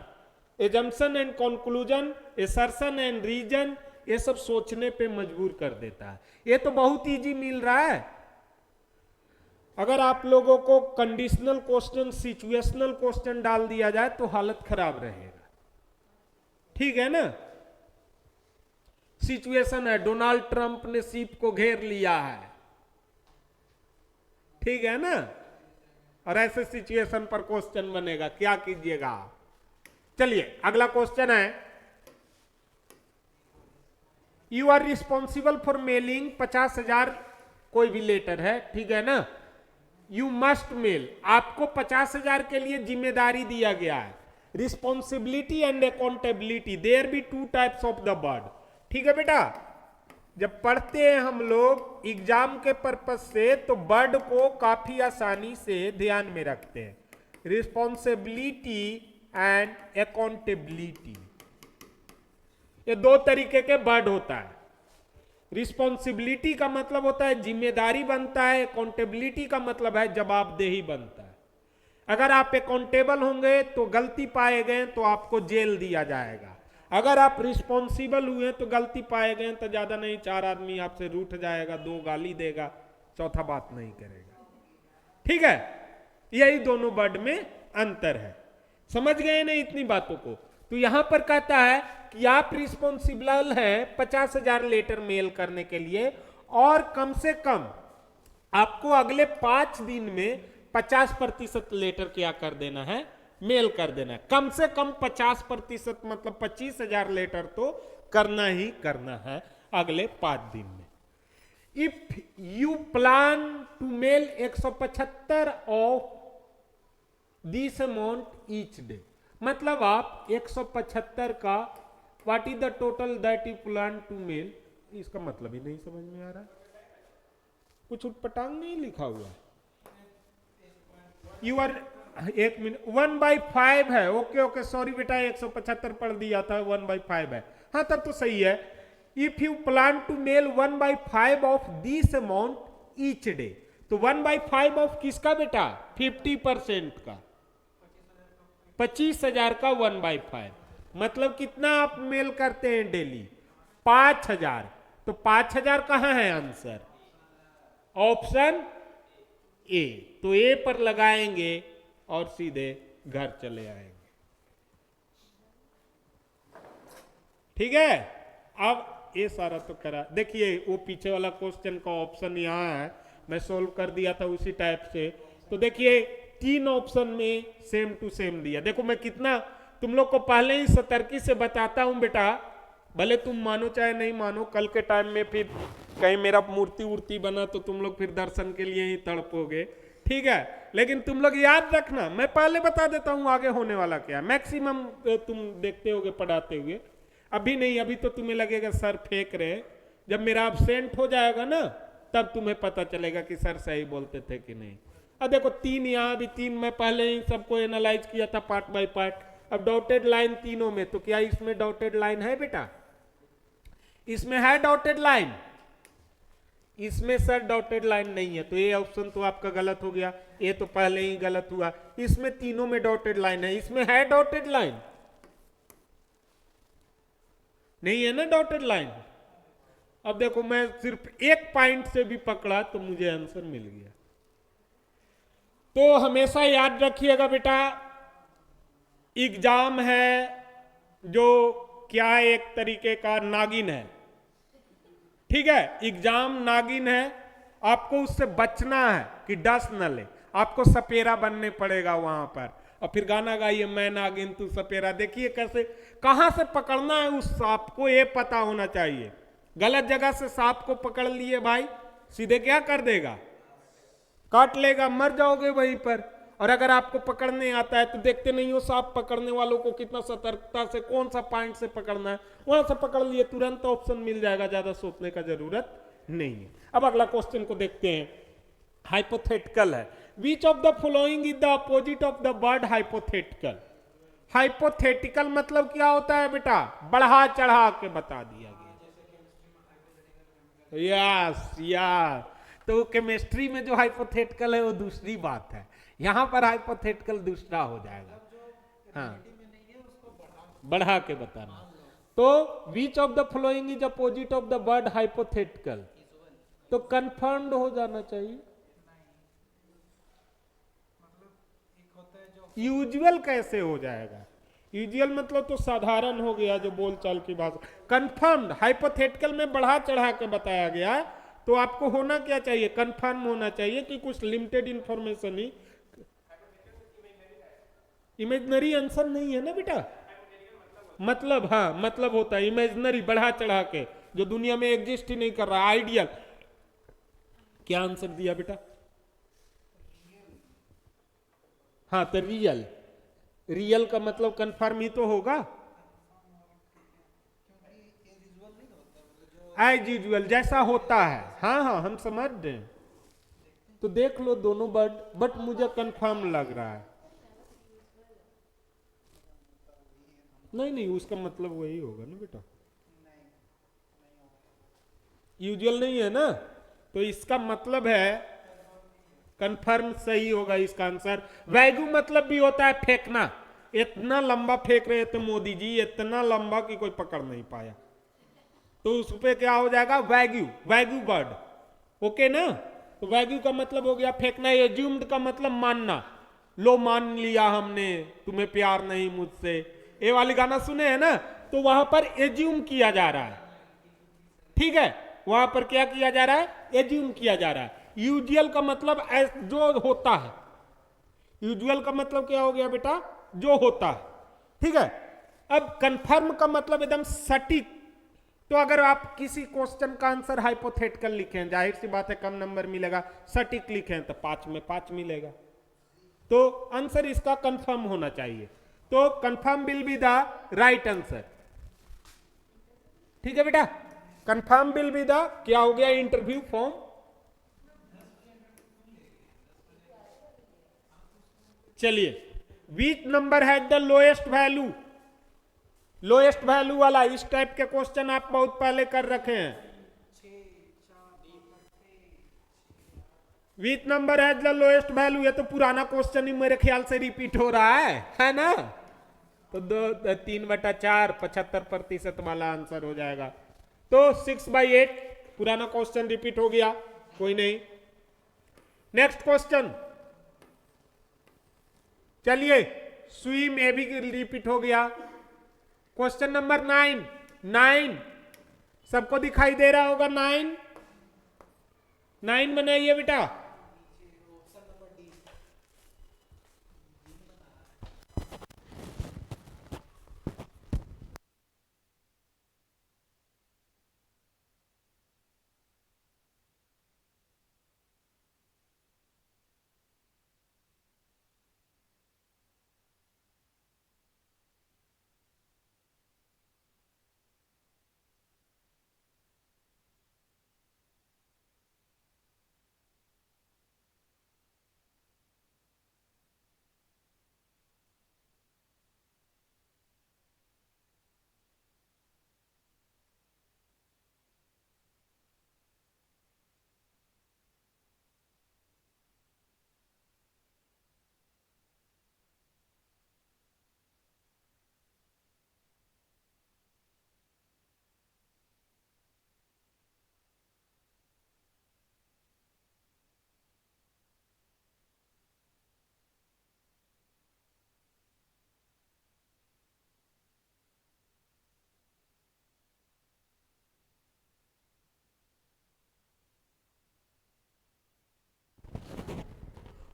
Assumption and conclusion, assertion and reason, ये सब सोचने पे मजबूर कर देता है। ये तो बहुत इजी मिल रहा है। अगर आप लोगों को कंडीशनल क्वेश्चन, सिचुएशनल क्वेश्चन डाल दिया जाए तो हालत खराब रहेगा, ठीक है ना? सिचुएशन है, डोनाल्ड ट्रंप ने सीप को घेर लिया है, ठीक है ना? और ऐसे सिचुएशन पर क्वेश्चन बनेगा, क्या कीजिएगा? चलिए अगला क्वेश्चन है, you are responsible for mailing 50,000 कोई भी लेटर है, ठीक है ना? यू मस्ट मेल, आपको 50,000 के लिए जिम्मेदारी दिया गया है। Responsibility and accountability, there be two types of the word, ठीक है बेटा? जब पढ़ते हैं हम लोग एग्जाम के पर्पस से, तो वर्ड को काफी आसानी से ध्यान में रखते हैं। रिस्पॉन्सिबिलिटी एंड अकाउंटेबिलिटी, ये दो तरीके के वर्ड होता है। रिस्पॉन्सिबिलिटी का मतलब होता है जिम्मेदारी बनता है, अकाउंटेबिलिटी का मतलब है जवाबदेही बनता है। अगर आप अकाउंटेबल होंगे तो गलती पाए गए तो आपको जेल दिया जाएगा, अगर आप रिस्पॉन्सिबल हुए तो गलती पाए गए तो ज्यादा नहीं 4 आदमी आपसे रूठ जाएगा, 2 गाली देगा, चौथा बात नहीं करेगा, ठीक है? यही दोनों वर्ड में अंतर है। समझ गए ना इतनी बातों को? तो यहां पर कहता है कि आप रिस्पॉन्सिबल हैं 50,000 लेटर मेल करने के लिए, और कम से कम आपको अगले 5 दिन में 50% लेटर क्या कर देना है, मेल कर देना है। कम से कम 50%, मतलब 25,000 लेटर तो करना ही करना है अगले 5 दिन में। If you plan to mail 175 of this amount each day, मतलब आप 175 का what is the total that you plan to mail, इसका मतलब ही नहीं समझ में आ रहा, कुछ उटपटांग नहीं लिखा हुआ। यू आर, 1 मिनट, 1/5 है, ओके ओके सॉरी बेटा, 175 पढ़ दिया था, 1/5 है, हाँ तब तो सही है। If you plan to mail 1/5 of this amount each day, तो 1/5 ऑफ किसका बेटा? 50% का, 25,000 का 1/5, मतलब कितना आप मेल करते हैं डेली? 5,000। तो 5,000 कहां है आंसर? Option A. तो ए पर लगाएंगे और सीधे घर चले आएंगे, ठीक है? अब ये सारा तो करा, देखिए वो पीछे वाला क्वेश्चन का ऑप्शन यहां है, मैं सोल्व कर दिया था उसी टाइप से। तो देखिए 3 ऑप्शन में सेम टू सेम दिया। देखो मैं कितना तुम लोग को पहले ही सतर्की से बताता हूं बेटा, भले तुम मानो चाहे नहीं मानो, कल के टाइम में फिर कहीं मेरा मूर्ति उर्ति बना तो तुम लोग फिर दर्शन के लिए ही तड़पोगे, ठीक है? लेकिन तुम लोग याद रखना, मैं पहले बता देता हूं आगे होने वाला क्या। मैक्सिमम तुम देखते होगे पढ़ाते हुए, अभी नहीं, अभी तो तुम्हें लगेगा सर फेंक रहे, जब मेरा एब्सेंट हो जाएगा ना तब तुम्हें पता चलेगा कि सर सही बोलते थे कि नहीं। अब देखो 3 यहाँ भी 3 मैं पहले ही सबको एनालाइज किया था पार्ट बाय पार्ट। अब डॉटेड लाइन तीनों में, तो क्या इसमें डॉटेड लाइन है बेटा? इसमें है डॉटेड लाइन, इसमें सर डॉटेड लाइन नहीं है, तो ये ऑप्शन तो आपका गलत हो गया, ये तो पहले ही गलत हुआ। इसमें तीनों में डॉटेड लाइन है, इसमें है डॉटेड लाइन, नहीं है ना डॉटेड लाइन। अब देखो मैं सिर्फ एक पॉइंट से भी पकड़ा तो मुझे आंसर मिल गया। तो हमेशा याद रखिएगा बेटा, एग्जाम है जो क्या एक तरीके का नागिन है, ठीक है, एग्जाम नागिन है, आपको उससे बचना है कि डस न ले, आपको सपेरा बनने पड़ेगा वहां पर। और फिर गाना गाइए मैं नागिन तू सपेरा, देखिए कैसे कहां से पकड़ना है उस सांप को, ये पता होना चाहिए। गलत जगह से सांप को पकड़ लिए भाई, सीधे क्या कर देगा, काट लेगा, मर जाओगे वहीं पर। और अगर आपको पकड़ने आता है तो देखते नहीं हो सांप पकड़ने वालों को कितना सतर्कता से कौन सा पॉइंट से पकड़ना है, वहां से पकड़ लिए, तुरंत ऑप्शन मिल जाएगा, ज्यादा सोचने का जरूरत नहीं है। अब अगला क्वेश्चन को देखते हैं, हाइपोथेटिकल है। विच of the following is the opposite of the word hypothetical. Hypothetical मतलब क्या होता है बेटा, बढ़ा चढ़ा के बता दिया गया। यस यस, तो केमिस्ट्री में जो हाइपोथेटिकल है वो दूसरी बात है, यहां पर हाइपोथेटिकल दूसरा हो जाएगा। हाँ, बढ़ा के बताना। तो विच of the following is opposite of the word hypothetical, तो कंफर्म्ड हो जाना चाहिए। यूजुअल कैसे हो जाएगा, यूजुअल मतलब तो साधारण हो गया, जो बोलचाल की भाषा। कंफर्म्ड, हाइपोथेटिकल में बढ़ा चढ़ा के बताया गया है, तो आपको होना क्या चाहिए, कंफर्म होना चाहिए कि कुछ लिमिटेड इंफॉर्मेशन ही। इमेजनरी आंसर नहीं है ना बेटा, मतलब, हाँ मतलब होता है इमेजनरी, बढ़ा चढ़ा के, जो दुनिया में एग्जिस्ट ही नहीं कर रहा, आइडियल। क्या आंसर दिया बेटा, हाँ तो रियल, रियल का मतलब कंफर्म ही तो होगा, एज यूजुअल जैसा होता है। हाँ हाँ हम समझ रहे हैं, तो देख लो दोनों वर्ड, बट मुझे कंफर्म लग रहा है। नहीं नहीं, उसका मतलब वही होगा ना बेटा, यूजुअल नहीं है ना, तो इसका मतलब है कंफर्म सही होगा इसका आंसर। वैगू मतलब भी होता है फेंकना, इतना लंबा फेंक रहे थे मोदी जी, इतना लंबा कि कोई पकड़ नहीं पाया, तो उस पे क्या हो जाएगा, वैग्यू, वैग्यू बर्ड, ओके ना। तो वैग्यू का मतलब हो गया फेंकना, एज्यूम्ड का मतलब मानना, लो मान लिया हमने, तुम्हें प्यार नहीं मुझसे, ये वाली गाना सुने हैं ना, तो वहां पर एज्यूम किया जा रहा है, ठीक है, वहां पर क्या किया जा रहा है, एज्यूम किया जा रहा है। यूजुअल का मतलब जो होता है, यूजुअल का मतलब क्या हो गया बेटा, जो होता है, ठीक है। अब कंफर्म का मतलब एकदम सटीक, तो अगर आप किसी क्वेश्चन का आंसर हाइपोथेटिकल लिखें, जाहिर सी बात है कम नंबर मिलेगा, सटीक लिखें तो 5 में 5 मिलेगा, तो आंसर इसका कंफर्म होना चाहिए, तो confirm will be the right answer, ठीक है बेटा। कंफर्म विल बी द क्या हो गया, इंटरव्यू फॉर्म। चलिए, which number has the lowest value, lowest value वाला, इस टाइप के क्वेश्चन आप बहुत पहले कर रखे हैं। Which number has the lowest value, ये तो पुराना क्वेश्चन ही मेरे ख्याल से रिपीट हो रहा है ना, तो 3/4 75% वाला आंसर हो जाएगा, तो 6/8 पुराना क्वेश्चन रिपीट हो गया, कोई नहीं। नेक्स्ट क्वेश्चन, चलिए स्विम, ए भी रिपीट हो गया। क्वेश्चन नंबर 9, 9 सबको दिखाई दे रहा होगा, 9 9 बनाइए बेटा।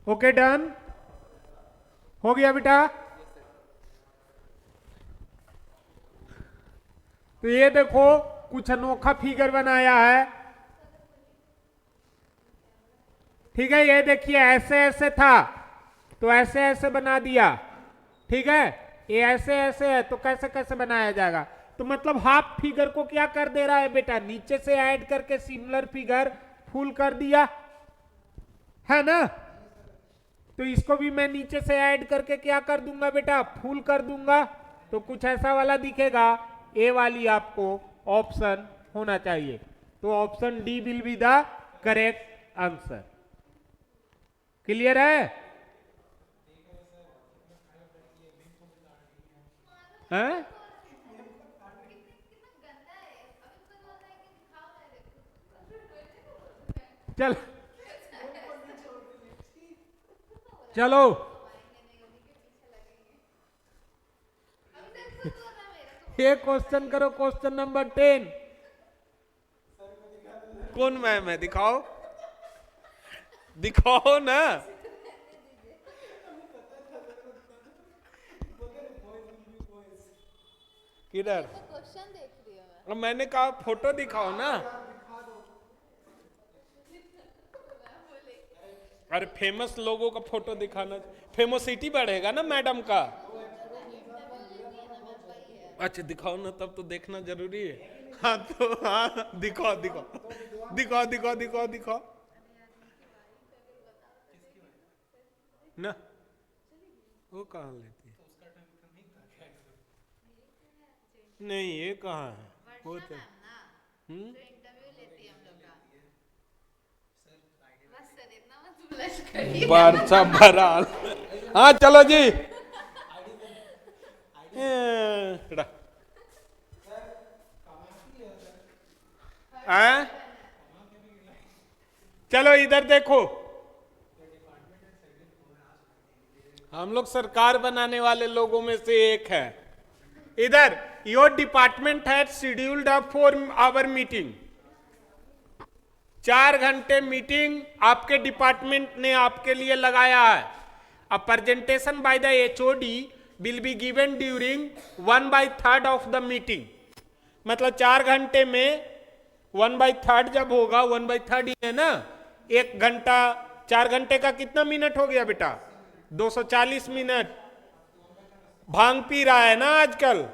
ओके डन, हो गया बेटा। तो ये देखो कुछ अनोखा फिगर बनाया है, ठीक है। ये देखिए ऐसे ऐसे था तो ऐसे ऐसे बना दिया, ठीक है। ये ऐसे ऐसे है तो कैसे कैसे बनाया जाएगा। तो मतलब हाफ फिगर को क्या कर दे रहा है बेटा, नीचे से ऐड करके सिमिलर फिगर फुल कर दिया, है ना। तो इसको भी मैं नीचे से ऐड करके क्या कर दूंगा बेटा, फुल कर दूंगा। तो कुछ ऐसा वाला दिखेगा। ए वाली आपको ऑप्शन होना चाहिए। तो option D will be the correct answer. Clear है? हैं? चल चलो ये क्वेश्चन करो, क्वेश्चन नंबर 10। कौन मैम है, दिखाओ दिखाओ ना। किधर? क्वेश्चन देख रही हूँ मैं। अब मैंने कहा फोटो दिखाओ ना। अरे फेमस लोगों का फोटो दिखाना, फेमोसिटी बढ़ेगा ना मैडम का। अच्छा दिखाओ ना, तब तो देखना जरूरी है। हाँ तो हाँ दिखाओ दिखाओ दिखाओ दिखाओ दिखाओ दिखाओ ना। वो कहाँ लेती है? नहीं ये कहाँ है वो तो। इंटरव्यू लेती है हम लोग का। बस सर इतना मत ब्लश करिए। बरसा बराल। हाँ चलो जी। चलो इधर देखो, हम लोग सरकार बनाने वाले लोगों में से एक है। इधर your department has scheduled a 4 hour meeting. 4 घंटे मीटिंग आपके डिपार्टमेंट ने आपके लिए लगाया है। A presentation by the HOD will be given during 1/3 of the meeting. मतलब 4 घंटे में 1/3 जब होगा, 1/3 ही है ना। 1 घंटा 4 घंटे का कितना मिनट हो गया बेटा, 240 मिनट। भांग पी रहा है ना आजकल,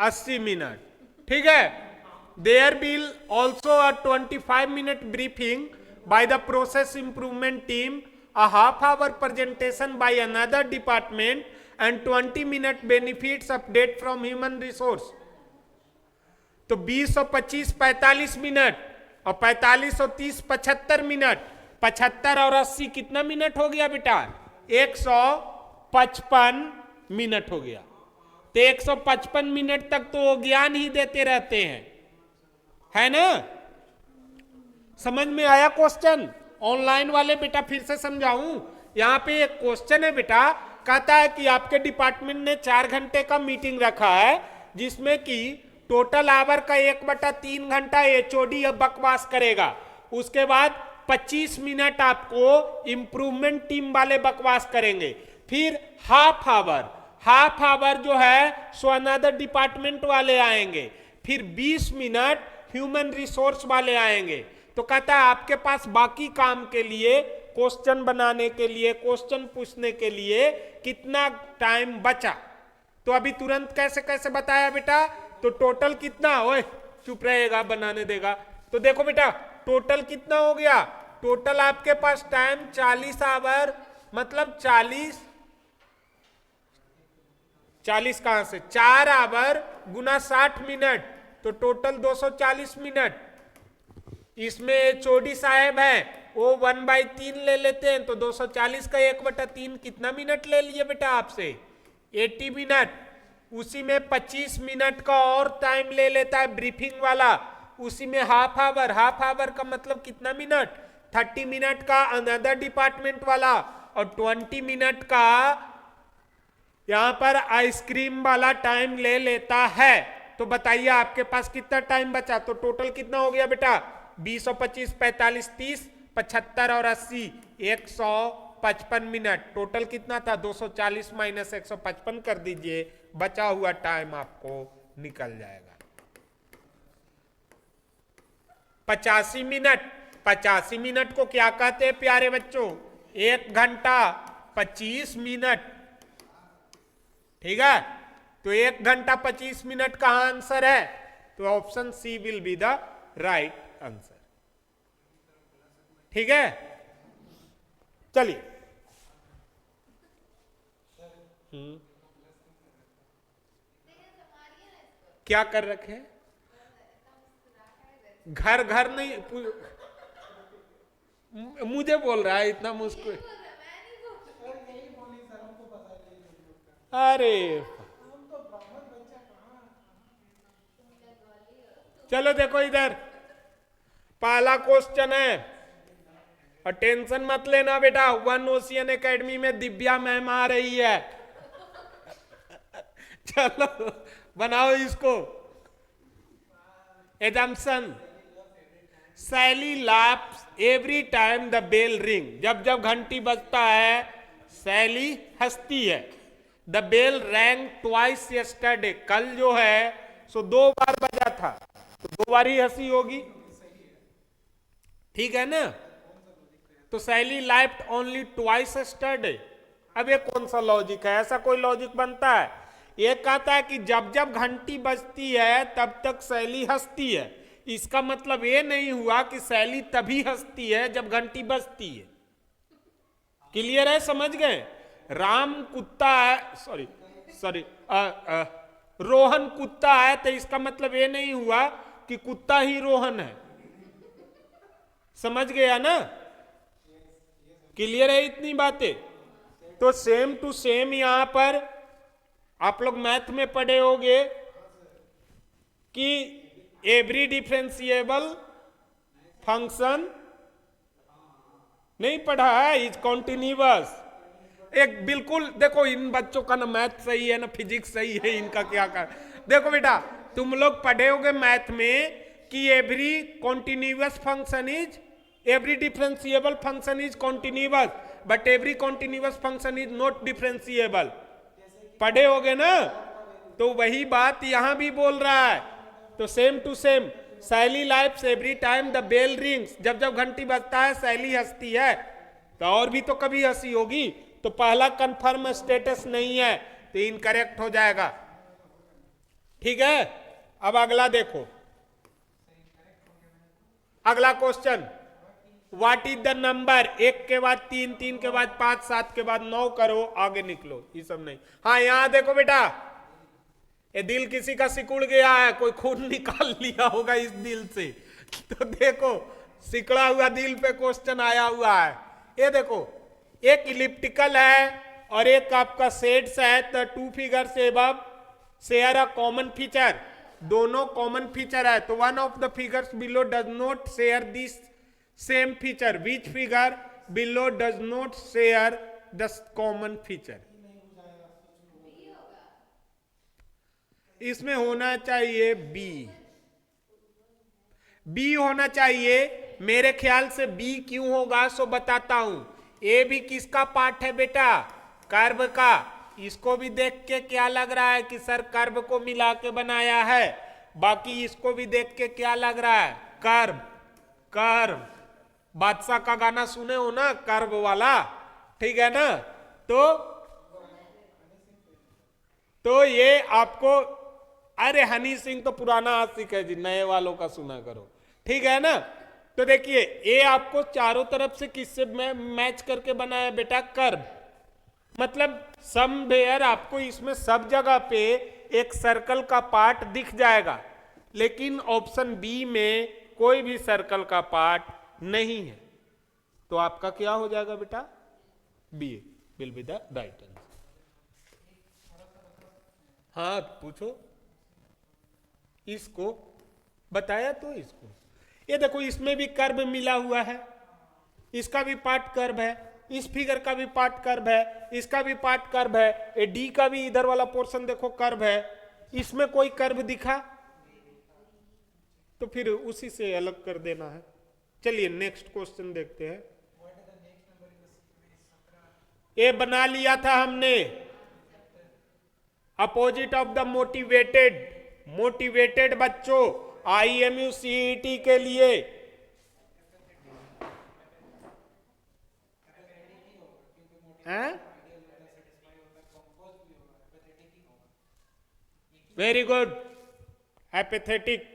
80 मिनट, ठीक है। There will also a 25 minute briefing by the process improvement team, a half hour presentation by another department and 20 minute benefits update from human resource। तो 20 और 25 45 मिनट, और 45 और 30 75 मिनट। 75 और 80 कितना मिनट हो गया बेटा, 155 मिनट हो गया। तो 155 मिनट तक तो वो ज्ञान ही देते रहते हैं, है ना। समझ में आया क्वेश्चन? ऑनलाइन वाले बेटा फिर से समझाऊं। यहां पे एक क्वेश्चन है बेटा, कहता है कि आपके डिपार्टमेंट ने 4 घंटे का मीटिंग रखा है, जिसमें कि टोटल आवर का 1/3 घंटा एचओडी बकवास करेगा। उसके बाद 25 मिनट आपको इंप्रूवमेंट टीम वाले बकवास करेंगे। फिर हाफ आवर जो है सो अनदर डिपार्टमेंट वाले आएंगे। फिर 20 मिनट ह्यूमन रिसोर्स वाले आएंगे। तो कहता है आपके पास बाकी काम के लिए, क्वेश्चन बनाने के लिए, क्वेश्चन पूछने के लिए कितना टाइम बचा। तो अभी तुरंत कैसे कैसे बताया बेटा, तो टोटल कितना, ओए चुप रहेगा बनाने देगा। तो देखो बेटा टोटल कितना हो गया, टोटल आपके पास टाइम 40 आवर, मतलब 40 कहां से, 4 आवर गुना 60 मिनट, तो टोटल 240 मिनट। इसमें एचओडी साहब है वो 1/3 ले लेते हैं, तो 240 का 1/3 कितना मिनट ले लिए बेटा आपसे, 80 मिनट। उसी में 25 मिनट का और टाइम ले लेता है ब्रीफिंग वाला, उसी में हाफ आवर का मतलब कितना मिनट, 30 मिनट का अनदर डिपार्टमेंट वाला, और 20 मिनट का यहां पर आइसक्रीम वाला टाइम ले लेता है। तो बताइए आपके पास कितना टाइम बचा। तो टोटल कितना हो गया बेटा, 20 और 25 45 30, 75 और 80 155 मिनट, टोटल कितना था 240 माइनस 155 कर दीजिए, बचा हुआ टाइम आपको निकल जाएगा 85 मिनट। 85 मिनट को क्या कहते हैं प्यारे बच्चों? 1 घंटा 25 मिनट, ठीक है। तो 1 घंटा 25 मिनट का आंसर है, तो option C will be the right answer, ठीक है। चलिए क्या कर रखे हैं? घर घर नहीं मुझे बोल रहा है इतना मुश्किल। अरे चलो देखो इधर, पहला क्वेश्चन है, और टेंशन मत लेना बेटा, वन ओशियन एकेडमी में दिव्या मैम आ रही है। चलो बनाओ इसको। Assumption, Sally laughs every time the bell ring, जब जब घंटी बजता है सैली हंसती है। The bell rang twice yesterday, कल जो है सो 2 बार बजा था, तो 2 बार ही हंसी होगी, ठीक है ना। तो सैली लाफ्ड ओनली ट्वाइस यस्टरडे। अब ये कौन सा लॉजिक है? ऐसा कोई लॉजिक बनता है? ये कहता है कि जब जब घंटी बजती है तब तक सैली हंसती है, इसका मतलब ये नहीं हुआ कि सैली तभी हंसती है जब घंटी बजती है। क्लियर है? समझ गए? राम कुत्ता है, सॉरी रोहन कुत्ता है, तो इसका मतलब ये नहीं हुआ कि कुत्ता ही रोहन है। समझ गया ना? क्लियर है इतनी बातें? तो सेम टू सेम यहां पर आप लोग मैथ में पढ़े होंगे कि एवरी डिफरेंशिएबल फंक्शन नहीं पढ़ा है, इज कॉन्टिन्यूअस। एक बिल्कुल देखो, इन बच्चों का ना मैथ सही है ना फिजिक्स सही है, इनका क्या कर। देखो बेटा, तुम लोग पढ़े होगे मैथ में कि every continuous function is, every differentiable function is continuous, but every continuous function is not differentiable. पढ़े होगे ना? तो वही बात यहां भी बोल रहा है। तो same to same, Sally laughs every time the bell rings, जब जब घंटी बजता है सैली हंसती है, तो और भी तो कभी हंसी होगी। तो पहला कंफर्म स्टेटस नहीं है, तो इनकरेक्ट हो जाएगा, ठीक है। अब अगला देखो, अगला question, what is the number, 1 के बाद 3, 3 के बाद 5, 7 के बाद 9 करो, आगे निकलो, ये सब नहीं। हाँ यहां देखो बेटा, ये दिल किसी का सिकुड़ गया है, कोई खून निकाल लिया होगा इस दिल से। तो देखो सिकड़ा हुआ दिल पे क्वेश्चन आया हुआ है। ये देखो, एक इलिप्टिकल है और एक आपका शेड्स है, तो 2 figures above share a common feature, दोनों कॉमन फीचर है। तो one of the figures below does not share this same feature, which figure below does not share the common feature. इसमें होना चाहिए बी, बी होना चाहिए। मेरे ख्याल से बी क्यों होगा सो बताता हूं। ए भी किसका पार्ट है बेटा? कर्व का। इसको भी देख के क्या लग रहा है कि सर कर्व को मिला के बनाया है। बाकी इसको भी देख के क्या लग रहा है? कर्व। कर्व बादशाह का गाना सुने हो ना, कर्व वाला, ठीक है ना। तो ये आपको, अरे हनी सिंह तो पुराना आशिक है जी, नए वालों का सुना करो, ठीक है ना। तो देखिए, ये आपको चारों तरफ से किससे मैच करके बनाया बेटा? कर्व। मतलब समवेयर आपको इसमें सब जगह पे एक सर्कल का पार्ट दिख जाएगा, लेकिन ऑप्शन बी में कोई भी सर्कल का पार्ट नहीं है। तो आपका क्या हो जाएगा बेटा? B will be the right answer. हाँ पूछो, इसको बताया तो इसको। ये देखो, इसमें भी कर्व मिला हुआ है, इसका भी पार्ट कर्व है, इस फिगर का भी पार्ट कर्व है, इसका भी पार्ट कर्व है, ये डी का भी इधर वाला पोर्शन देखो कर्व है। इसमें कोई कर्व दिखा तो फिर उसी से अलग कर देना है, चलिए नेक्स्ट क्वेश्चन देखते हैं। ये बना लिया था हमने, opposite of the motivated. Motivated बच्चों IMU CET के लिए वेरी गुड। एपेथेटिक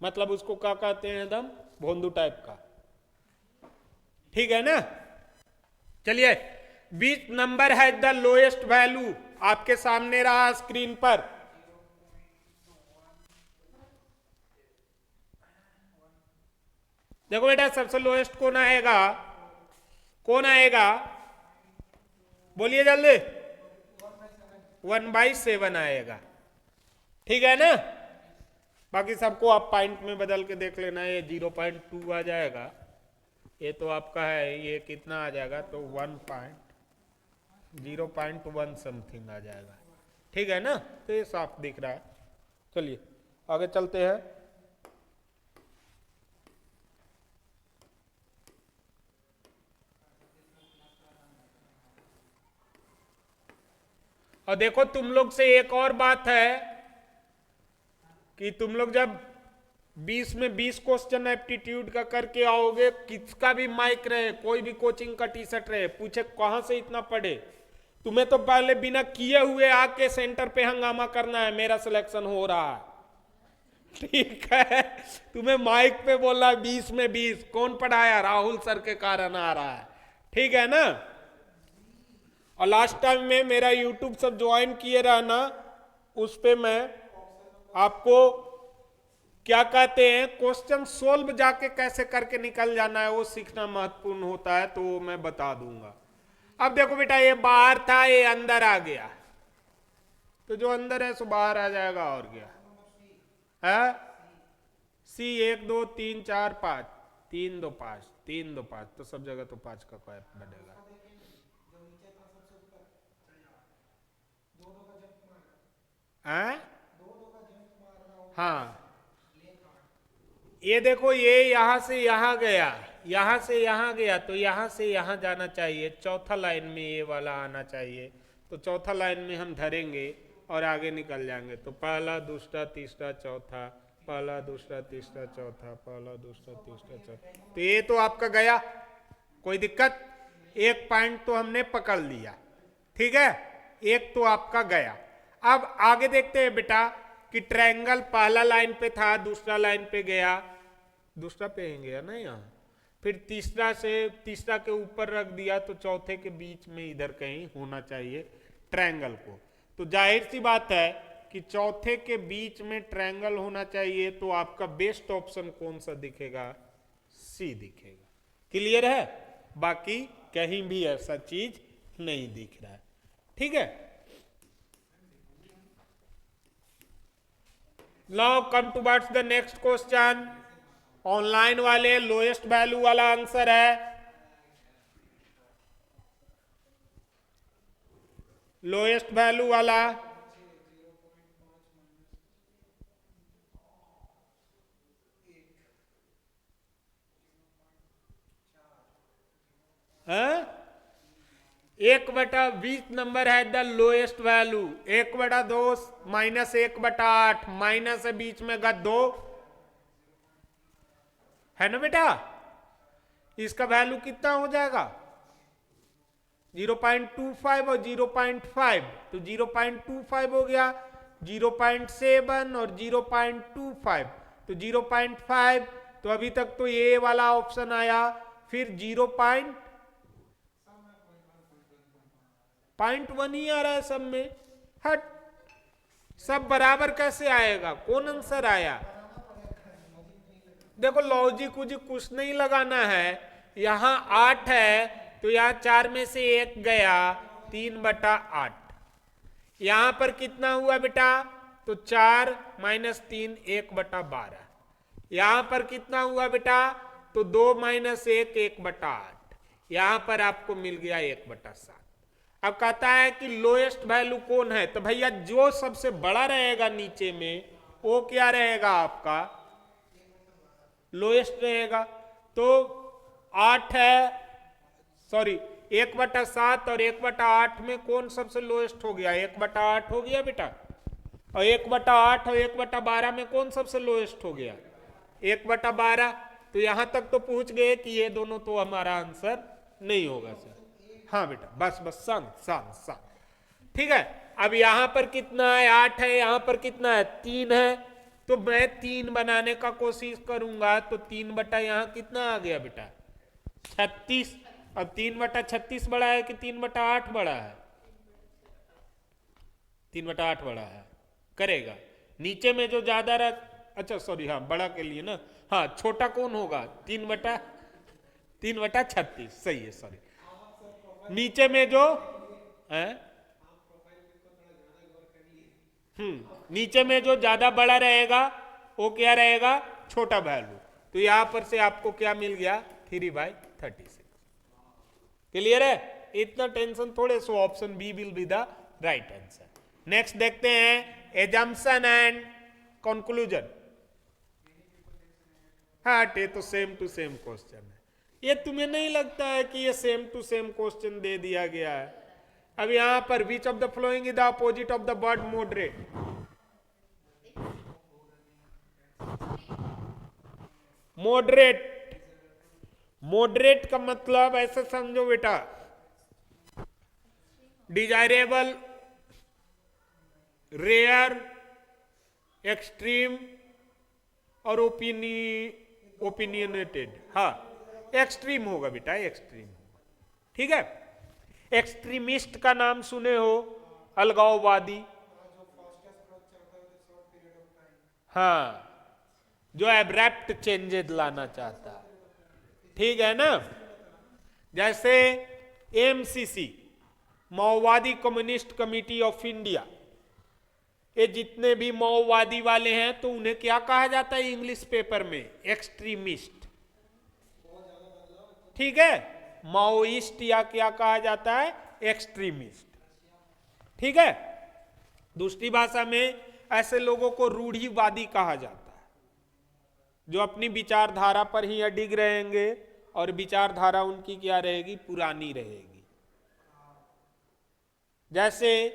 मतलब उसको क्या कहते हैं, एकदम भोंदू टाइप का, ठीक है ना। चलिए 20 नंबर है द लोएस्ट वैल्यू, आपके सामने रहा स्क्रीन पर। देखो बेटा सबसे लोएस्ट कौन आएगा, कौन आएगा, बोलिए जल्दी। 1/7 आएगा, ठीक है ना। बाकी सबको आप पॉइंट में बदल के देख लेना, ये 0.2 आ जाएगा, ये तो आपका है, ये कितना आ जाएगा, तो 0.1 समथिंग आ जाएगा, ठीक है ना। तो ये साफ दिख रहा है। चलिए आगे चलते हैं। और देखो तुम लोग से एक और बात है कि तुम लोग जब 20 में 20 क्वेश्चन एप्टीट्यूड का करके आओगे, किसका भी माइक रहे, कोई भी कोचिंग का टी-शर्ट रहे, पूछे कहां से इतना पढ़े, तुम्हें तो पहले बिना किए हुए आके सेंटर पे हंगामा करना है, मेरा सिलेक्शन हो रहा है, ठीक है। तुम्हें माइक पे बोला 20 में 20, कौन पढ़ाया, राहुल सर के कारण आ रहा है, ठीक है ना। और लास्ट टाइम में मेरा यूट्यूब सब ज्वाइन किए रहा ना, उस पे मैं आपको क्या कहते हैं, क्वेश्चन सोल्व जाके कैसे करके निकल जाना है वो सीखना महत्वपूर्ण होता है, तो वो मैं बता दूंगा। अब देखो बेटा ये बाहर था, ये अंदर आ गया, तो जो अंदर है सो बाहर आ जाएगा, और क्या है। C 1 2 3 4 5, 3 2 5, 3 2 5, तो सब जगह तो 5 का कोई बनेगा। हाँ ये देखो, ये यहां से यहां गया, यहां से यहां गया, तो यहां से यहां जाना चाहिए, चौथा लाइन में ये वाला आना चाहिए, तो चौथा लाइन में हम धरेंगे और आगे निकल जाएंगे। तो पहला दूसरा तीसरा चौथा, पहला दूसरा तीसरा चौथा, पहला दूसरा तीसरा चौथा, तो ये तो आपका गया, कोई दिक्कत। एक पॉइंट तो हमने पकड़ लिया, ठीक है, एक तो आपका गया। अब आगे देखते हैं बेटा कि ट्रायंगल पहला लाइन पे था, दूसरा लाइन पे गया, दूसरा पे ही गया ना यहाँ, फिर तीसरा से तीसरा के ऊपर रख दिया, तो चौथे के बीच में इधर कहीं होना चाहिए ट्रायंगल को। तो जाहिर सी बात है कि चौथे के बीच में ट्रायंगल होना चाहिए, तो आपका बेस्ट ऑप्शन कौन सा दिखेगा, C दिखेगा। क्लियर है, बाकी कहीं भी ऐसा चीज नहीं दिख रहा है, ठीक है। Now come towards the next question. Online वाले लोएस्ट वैल्यू वाला आंसर है, लोएस्ट वैल्यू वाला है 1/20 नंबर है the lowest value. 1/2 minus 1/8, minus है बीच में का 2 है ना बेटा, इसका वैल्यू कितना हो जाएगा 0.25 और 0.5, तो 0.25 हो गया, 0.7 और 0.25, तो 0.5, तो अभी तक तो ये वाला ऑप्शन आया, फिर 0.1 ही आ रहा है सब में, हट, सब बराबर कैसे आएगा, कौन आंसर आया। देखो लॉजिक कुछ नहीं लगाना है, यहां 8 है तो यहां 4 में से 1 गया, 3/8। यहां पर कितना हुआ बेटा, तो 4 माइनस 3 1/12। यहां पर कितना हुआ बेटा, तो 2 माइनस 1 1/8। यहां पर आपको मिल गया 1/7। अब कहता है कि लोएस्ट वैल्यू कौन है, तो भैया जो सबसे बड़ा रहेगा नीचे में वो क्या रहेगा आपका लोएस्ट रहेगा। तो 8 है, सॉरी 1/7 और 1/8 में कौन सबसे लोएस्ट हो गया? 1/8 हो गया बेटा। और 1/8 और 1/12 में कौन सबसे लोएस्ट हो गया? 1/12। तो यहां तक तो पूछ गए कि ये दोनों तो हमारा आंसर नहीं होगा सर। हाँ बेटा, बस बस शांत शांत शांत। ठीक है, अब यहां पर कितना है? 8 है। यहां पर कितना है? 3 है। तो मैं 3 बनाने का कोशिश करूंगा, तो 3 बटा यहां कितना आ गया बेटा? 36। अब 3/36 बड़ा है कि 3/8 बड़ा है? 3/8 बड़ा है। करेगा नीचे में जो ज्यादा रख, अच्छा सॉरी, हाँ बड़ा के लिए ना, हाँ छोटा कौन होगा? 3/36 सही है, सॉरी। नीचे में जो है, नीचे में जो ज्यादा बड़ा रहेगा वो क्या रहेगा? छोटा वैल्यू। तो यहां पर से आपको क्या मिल गया? 3/36। क्लियर है? इतना टेंशन थोड़े, so option B will be the right answer. Next देखते हैं एजम्पशन एंड कंक्लूजन। हाँ, ये तो सेम टू सेम क्वेश्चन है। ये तुम्हें नहीं लगता है कि ये सेम टू सेम क्वेश्चन दे दिया गया है? अब यहां पर विच of the following is the opposite of the word moderate? Moderate, moderate का मतलब ऐसे समझो बेटा, डिजायरेबल, रेयर, एक्सट्रीम और ओपिनियनेटेड। हाँ, एक्सट्रीम होगा बेटा, एक्सट्रीम होगा। ठीक है, एक्सट्रीमिस्ट का नाम सुने हो? अलगाववादी। हाँ, जो एब्रैप्ट चेंजेस लाना चाहता है। ठीक है ना? जैसे एमसीसी, माओवादी कम्युनिस्ट कमेटी ऑफ इंडिया, ये जितने भी माओवादी वाले हैं तो उन्हें क्या कहा जाता है इंग्लिश पेपर में? एक्सट्रीमिस्ट। ठीक है, माओइस्ट या क्या कहा जाता है? एक्सट्रीमिस्ट। ठीक है, दूसरी भाषा में ऐसे लोगों को रूढ़िवादी कहा जाता है, जो अपनी विचारधारा पर ही अडिग रहेंगे और विचारधारा उनकी क्या रहेगी? पुरानी रहेगी। जैसे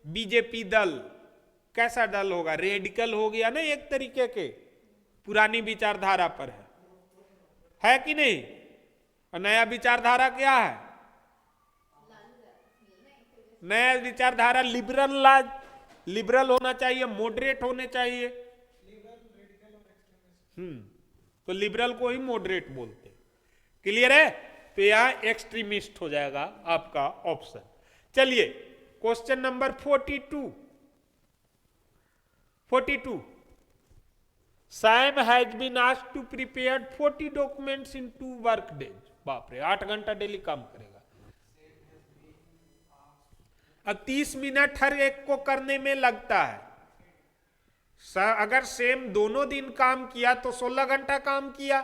बीजेपी दल कैसा दल होगा? रेडिकल हो गया ना एक तरीके के, पुरानी विचारधारा पर है कि नहीं? और नया विचारधारा क्या है? नया विचारधारा लिबरल होना चाहिए, मॉडरेट होने चाहिए। तो लिबरल को ही मॉडरेट बोलते। क्लियर है? तो यह एक्सट्रीमिस्ट हो जाएगा आपका ऑप्शन। चलिए question number 42। Sam has been asked to prepare 40 documents in 2 work days. बाप रे, 8 घंटा डेली काम करेगा। अब 30 मिनट हर एक को करने में लगता है। अगर सेम दोनों दिन काम किया तो 16 घंटा काम किया।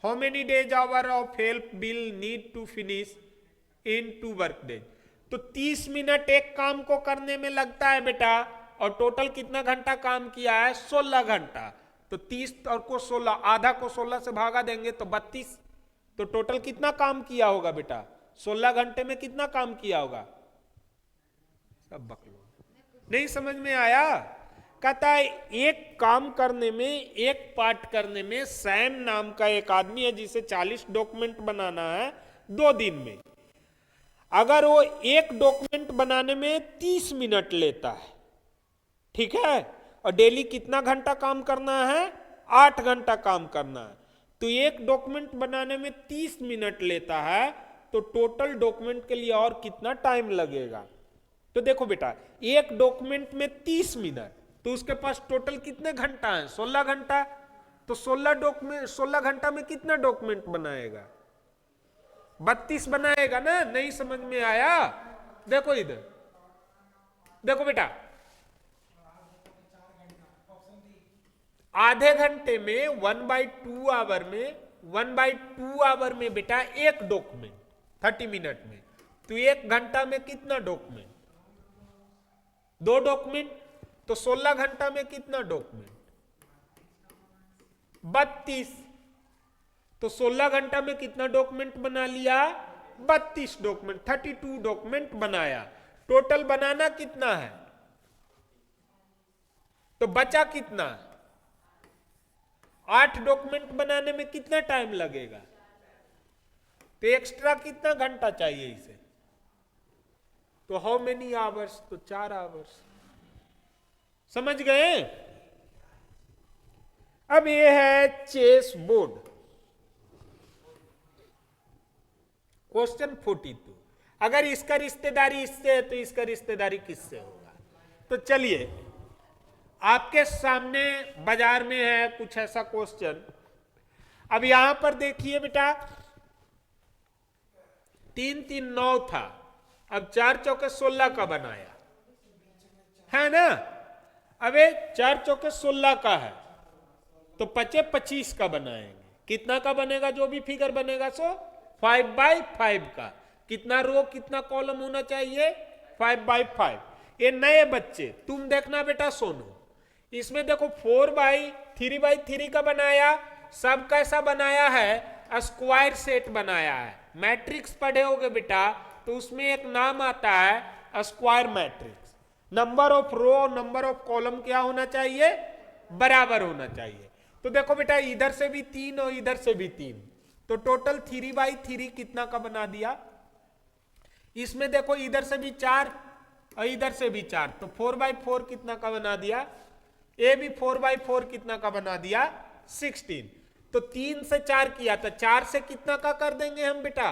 How many days hour of help will need to finish in 2 work days? तो 30 मिनट एक काम को करने में लगता है बेटा, और टोटल कितना घंटा काम किया है? 16 घंटा। तो 30 और को 16, आधा को 16 से भागा देंगे तो 32। तो टोटल कितना काम किया होगा बेटा? 16 घंटे में कितना काम किया होगा? सब बकलो, नहीं समझ में आया? कहता है एक काम करने में, एक पार्ट करने में सैम नाम का एक आदमी है जिसे 40 डॉक्यूमेंट बनाना है 2 दिन में। अगर वो एक डॉक्यूमेंट बनाने में 30 मिनट लेता है, ठीक है, और डेली कितना घंटा काम करना है? 8 घंटा काम करना है। तो एक डॉक्यूमेंट बनाने में 30 मिनट लेता है, तो टोटल डॉक्यूमेंट के लिए और कितना टाइम लगेगा? तो देखो बेटा, एक डॉक्यूमेंट में 30 मिनट, तो उसके पास टोटल कितने घंटा है? 16 घंटा। तो 16 घंटा में कितना डॉक्यूमेंट बनाएगा? 32 बनाएगा ना? नहीं समझ में आया? देखो इधर, देखो बेटा, आधे घंटे में 1/2 आवर में बेटा एक डॉक्यूमेंट 30 मिनट में। तो एक घंटा में कितना डॉक्यूमेंट? 2 डॉक्यूमेंट। तो 16 घंटा में कितना डॉक्यूमेंट? 32। तो 16 घंटा में कितना डॉक्यूमेंट बना लिया? 32 डॉक्यूमेंट, 32 डॉक्यूमेंट बनाया। टोटल बनाना कितना है? तो बचा कितना? 8 डॉक्यूमेंट बनाने में कितना टाइम लगेगा? तो एक्स्ट्रा कितना घंटा चाहिए इसे? तो हाउ मेनी आवर्स? तो 4 आवर्स। समझ गए? अब ये है चेस बोर्ड। क्वेश्चन 42, अगर इसका रिश्तेदारी इससे है तो इसका रिश्तेदारी किससे होगा? तो चलिए, आपके सामने बाजार में है कुछ ऐसा क्वेश्चन। अब यहां पर देखिए बेटा, 3 3 9 था, अब 4 चौके 16 का बनाया है ना। अब 4 चौके 16 का है, तो 25 का बनाएंगे। कितना का बनेगा? जो भी फिगर बनेगा सो 5/5 का। कितना रो कितना कॉलम होना चाहिए? 5/5। ये नए बच्चे तुम देखना बेटा सोनो, इसमें देखो 4/3/3 का बनाया। सब कैसा बनाया है? स्क्वायर सेट बनाया है। मैट्रिक्स पढ़े होगे बेटा, तो उसमें एक नाम आता है square matrix. Number of row number of column क्या होना चाहिए? बराबर होना चाहिए। तो देखो बेटा, इधर से भी 3 और इधर से भी 3, तो टोटल 3/3 कितना का बना दिया? इसमें देखो इधर से भी 4 और इधर से भी 4, तो 4/4 कितना का बना दिया? ये भी 4/4 कितना का बना दिया? 16। तो 3 से 4 किया तो 4 से कितना का कर देंगे हम बेटा?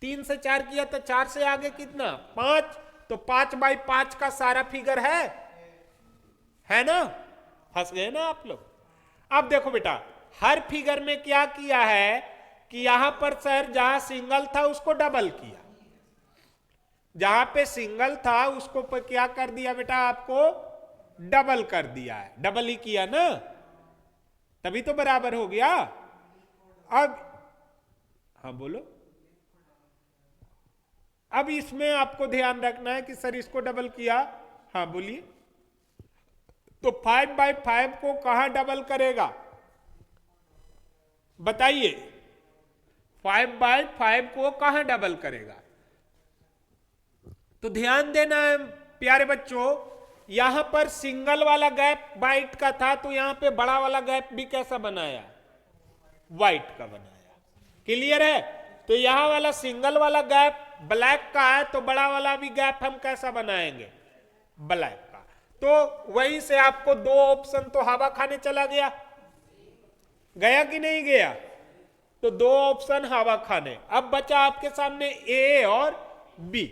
3 से 4 किया तो 4 से आगे कितना? 5। तो 5/5 का सारा फिगर है ना? फंस गए ना आप लोग? अब देखो बेटा, हर फिगर में क्या किया है कि यहां पर सर जहां सिंगल था उसको डबल किया, जहां पे सिंगल था उसको पर क्या कर दिया बेटा? आपको डबल कर दिया है। डबल ही किया ना, तभी तो बराबर हो गया। अब हाँ बोलो। अब इसमें आपको ध्यान रखना है कि सर इसको डबल किया। हाँ बोलिए। तो 5/5 को कहां डबल करेगा बताइए? 5/5 को कहां डबल करेगा? तो ध्यान देना है प्यारे बच्चों, यहां पर सिंगल वाला गैप वाइट का था, तो यहां पे बड़ा वाला गैप भी कैसा बनाया? वाइट का बनाया। क्लियर है? तो यहां वाला सिंगल वाला गैप ब्लैक का है, तो बड़ा वाला भी गैप हम कैसा बनाएंगे? ब्लैक का। तो वहीं से आपको 2 ऑप्शन तो हवा खाने चला गया कि नहीं गया? तो 2 ऑप्शन हवा खाने। अब बचा आपके सामने ए और बी।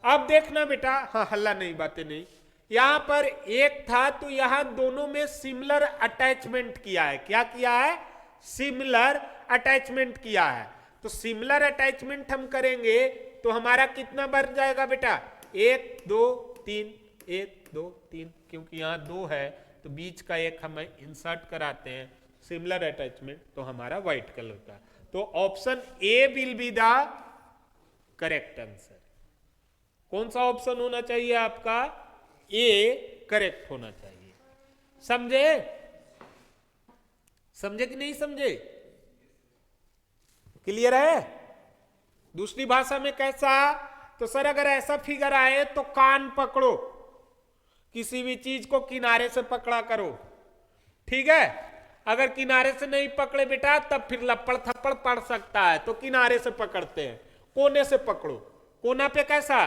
अब देखना बेटा, हाँ हल्ला नहीं, बातें नहीं। यहां पर एक था, तो यहां दोनों में सिमिलर अटैचमेंट किया है। क्या किया है? सिमिलर अटैचमेंट किया है। तो सिमिलर अटैचमेंट हम करेंगे तो हमारा कितना बढ़ जाएगा बेटा? 1 2 3 1 2 3, क्योंकि यहां 2 है तो बीच का एक हम इंसर्ट कराते हैं सिमिलर अटैचमेंट, तो हमारा व्हाइट कलर का। तो option A will be the correct answer. कौन सा ऑप्शन होना चाहिए आपका? ए करेक्ट होना चाहिए। समझे? समझे कि नहीं समझे? क्लियर है? दूसरी भाषा में कैसा? तो सर अगर ऐसा फिगर आए तो कान पकड़ो, किसी भी चीज को किनारे से पकड़ा करो, ठीक है? अगर किनारे से नहीं पकड़े बेटा तब फिर लपड़ थप्पड़ पड़ सकता है, तो किनारे से पकड़ते हैं। कोने से पकड़ो। कोना पे कैसा?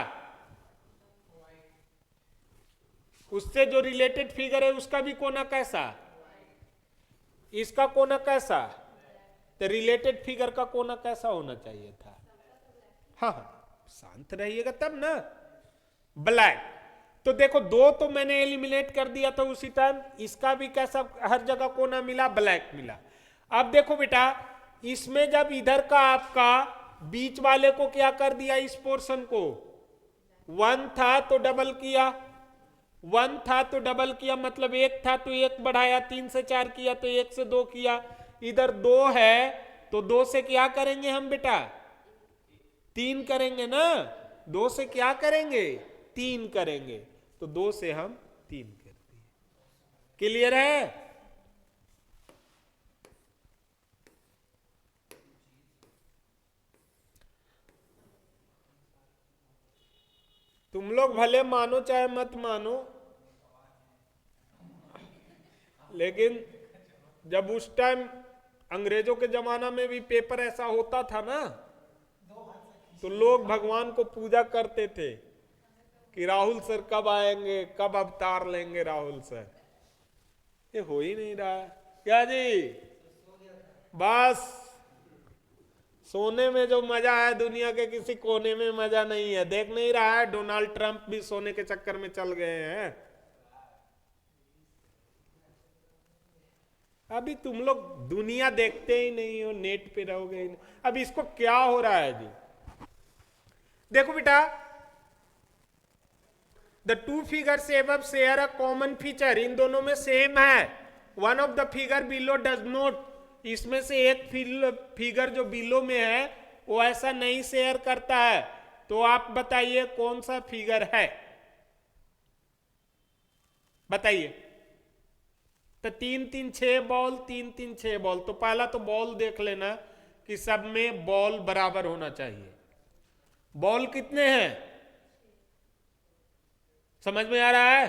उससे जो रिलेटेड फिगर है उसका भी कोना कैसा? इसका कोना कैसा? तो रिलेटेड फिगर का कोना कैसा होना चाहिए था? हाँ हाँ, शांत रहिएगा तब ना। ब्लैक। तो देखो 2 तो मैंने एलिमिनेट कर दिया था उसी टाइम। इसका भी कैसा हर जगह कोना मिला? ब्लैक मिला। अब देखो बेटा, इसमें जब इधर का आपका बीच वाले को क्या कर दिया? इस पोर्शन को 1 था तो डबल किया, 1 था तो डबल किया, मतलब 1 था तो 1 बढ़ाया, 3 से 4 किया तो 1 से 2 किया। इधर 2 है तो 2 से क्या करेंगे हम बेटा? 3 करेंगे ना। 2 से क्या करेंगे? 3 करेंगे। तो 2 से हम 3 कर दिए। क्लियर है? तुम लोग भले मानो चाहे मत मानो, लेकिन जब उस टाइम अंग्रेजों के जमाना में भी पेपर ऐसा होता था ना, तो लोग भगवान को पूजा करते थे कि राहुल सर कब आएंगे, कब अवतार लेंगे राहुल सर। ये हो ही नहीं रहा है क्या जी? बस सोने में जो मजा है दुनिया के किसी कोने में मजा नहीं है। देख नहीं रहा है डोनाल्ड ट्रंप भी सोने के चक्कर में चल गए हैं। अभी तुम लोग दुनिया देखते ही नहीं हो, नेट पे रहोगे ही नहीं। अब इसको क्या हो रहा है जी? देखो बेटा, the two figures above share a common feature, इन दोनों में सेम है। One of the figure below does not, इसमें से एक फिगर जो बिलो में है वो ऐसा नहीं शेयर करता है। तो आप बताइए कौन सा फिगर है, बताइए। तो 3 3 6 बॉल, 3 3 6 बॉल। तो पहला तो बॉल देख लेना कि सब में बॉल बराबर होना चाहिए। बॉल कितने हैं समझ में आ रहा है?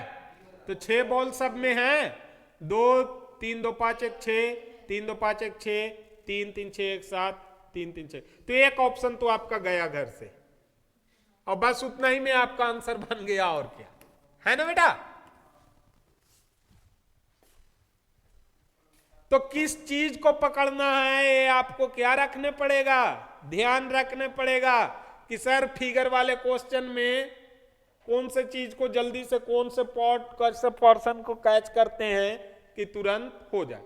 तो 6 बॉल सब में हैं। 2 3 2 5 1 6, 3 2 5 1 6, 3 3 6 1 7, 3 3 6। तो एक ऑप्शन तो आपका गया घर से, और बस उतना ही में आपका आंसर बन गया। और क्या है ना बेटा? तो किस चीज को पकड़ना है, ये आपको क्या रखने पड़ेगा, ध्यान रखने पड़ेगा कि सर फिगर वाले क्वेश्चन में कौन से चीज को जल्दी से, कौन से पर्सन को कैच करते हैं कि तुरंत हो जाए।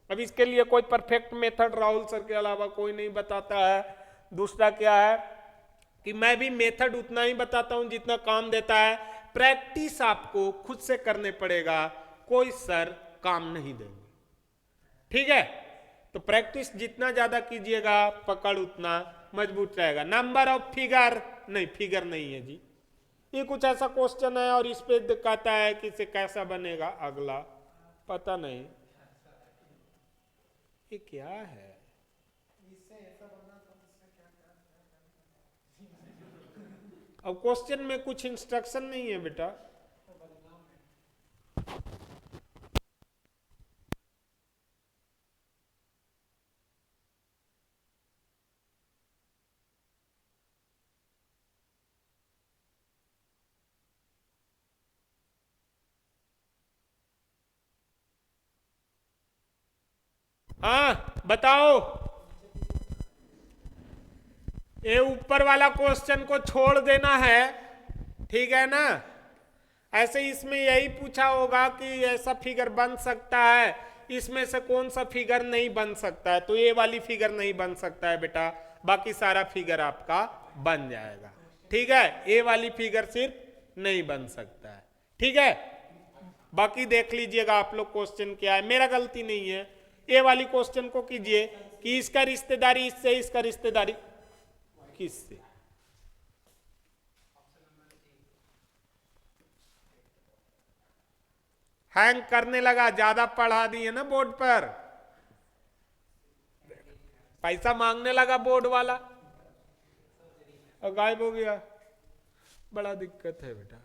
अब इसके लिए कोई परफेक्ट मेथड राहुल सर के अलावा कोई नहीं बताता है। दूसरा क्या है कि मैं भी मेथड उतना ही बताता हूं जितना काम देता है। प्रैक्टिस आपको खुद से करने पड़ेगा, कोई सर काम नहीं देंगे, ठीक है? तो प्रैक्टिस जितना ज्यादा कीजिएगा पकड़ उतना मजबूत रहेगा। नंबर ऑफ फिगर, नहीं फिगर नहीं है जी, ये कुछ ऐसा क्वेश्चन है और इस पे कहता है कि इसे कैसा बनेगा अगला, पता नहीं ये क्या है। अब क्वेश्चन में कुछ इंस्ट्रक्शन नहीं है बेटा। हाँ बताओ, ये ऊपर वाला क्वेश्चन को छोड़ देना है, ठीक है ना? ऐसे इसमें यही पूछा होगा कि ऐसा फिगर बन सकता है, इसमें से कौन सा फिगर नहीं बन सकता है। तो ये वाली फिगर नहीं बन सकता है बेटा, बाकी सारा फिगर आपका बन जाएगा, ठीक है? ये वाली फिगर सिर्फ नहीं बन सकता है, ठीक है? बाकी देख लीजिएगा आप लोग क्वेश्चन क्या है, मेरा गलती नहीं है। ये वाली क्वेश्चन को कीजिए कि इसका रिश्तेदारी इससे, इसका रिश्तेदारी किससे। हैंग करने लगा, ज्यादा पढ़ा दिए ना बोर्ड पर, पैसा मांगने लगा बोर्ड वाला और गायब हो गया। बड़ा दिक्कत है बेटा।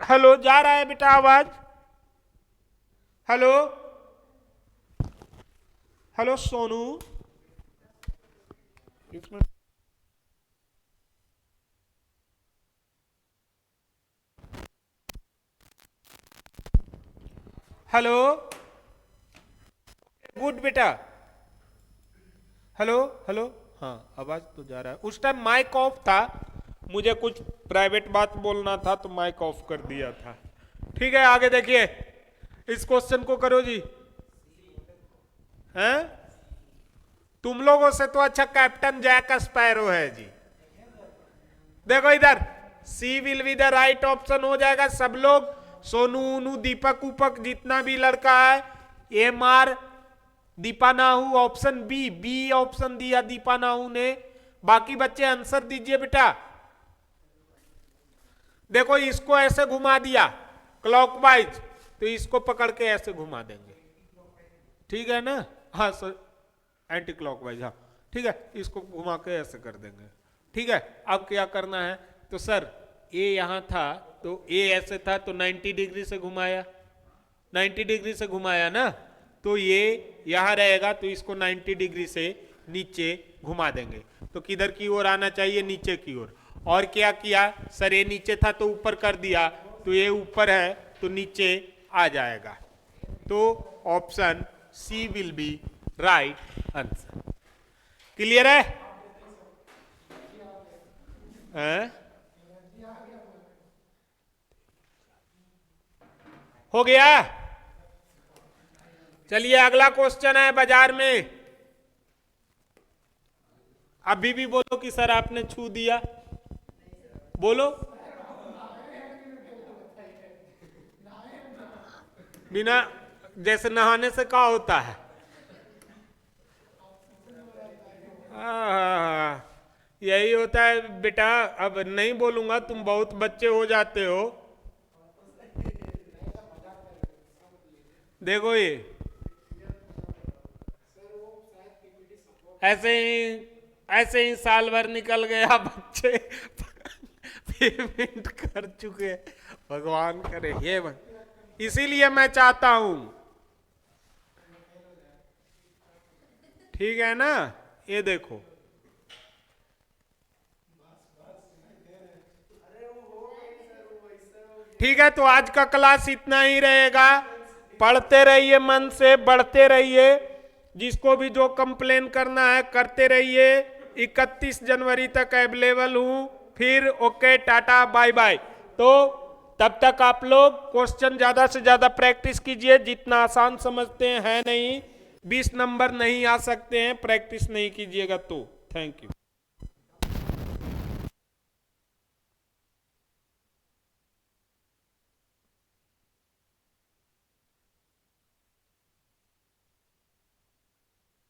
हेलो, जा रहा है बेटा आवाज? Hello hello Sonu, hello, good बेटा, हेलो हेलो, हाँ आवाज तो जा रहा है। उस टाइम माइक ऑफ था, मुझे कुछ प्राइवेट बात बोलना था तो माइक ऑफ कर दिया था। ठीक है, आगे देखिए, इस क्वेश्चन को करो जी। हैं? तुम लोगों से तो अच्छा कैप्टन जैक स्पैरो है जी। देखो इधर, C will be the right option हो जाएगा। सब लोग, सोनू उनू दीपक उपक जितना भी लड़का है, एम आर दीपा नाहू ऑप्शन बी, बी ऑप्शन दिया दीपा नाहू ने। बाकी बच्चे आंसर दीजिए बेटा। देखो इसको ऐसे घुमा दिया क्लॉकवाइज, तो इसको पकड़ के ऐसे घुमा देंगे, ठीक है ना? हाँ सर, एंटी क्लॉकवाइज, हाँ ठीक है, इसको घुमा के ऐसे कर देंगे। ठीक है, अब क्या करना है? तो सर ए यहां था, तो ए ऐसे था तो 90 डिग्री से घुमाया, 90 डिग्री से घुमाया ना, तो ये यहां रहेगा, तो इसको 90 डिग्री से नीचे घुमा देंगे। तो किधर की ओर आना चाहिए? नीचे की ओर। और क्या किया सर? ये नीचे था तो ऊपर कर दिया, तो ये ऊपर है तो नीचे आ जाएगा। तो option C will be right answer. Clear है? हो गया? चलिए अगला क्वेश्चन है बाजार में। अभी भी बोलो कि सर आपने छू दिया, बोलो। बिना जैसे नहाने से क्या होता है? यही होता है बेटा। अब नहीं बोलूंगा, तुम बहुत बच्चे हो जाते हो। देखो ये ऐसे ही साल भर निकल गया, बच्चे पेमेंट कर चुके, भगवान करे ये इसीलिए मैं चाहता हूं, ठीक है ना? ये देखो, ठीक है, तो आज का क्लास इतना ही रहेगा। पढ़ते रहिए, मन से बढ़ते रहिए। जिसको भी जो कंप्लेन करना है करते रहिए। 31 जनवरी तक अवेलेबल हूं। फिर ओके, टाटा, बाय बाय। तो तब तक आप लोग क्वेश्चन ज्यादा से ज्यादा प्रैक्टिस कीजिए। जितना आसान समझते हैं, है नहीं, 20 नंबर नहीं आ सकते हैं, प्रैक्टिस नहीं कीजिएगा तो। Thank you.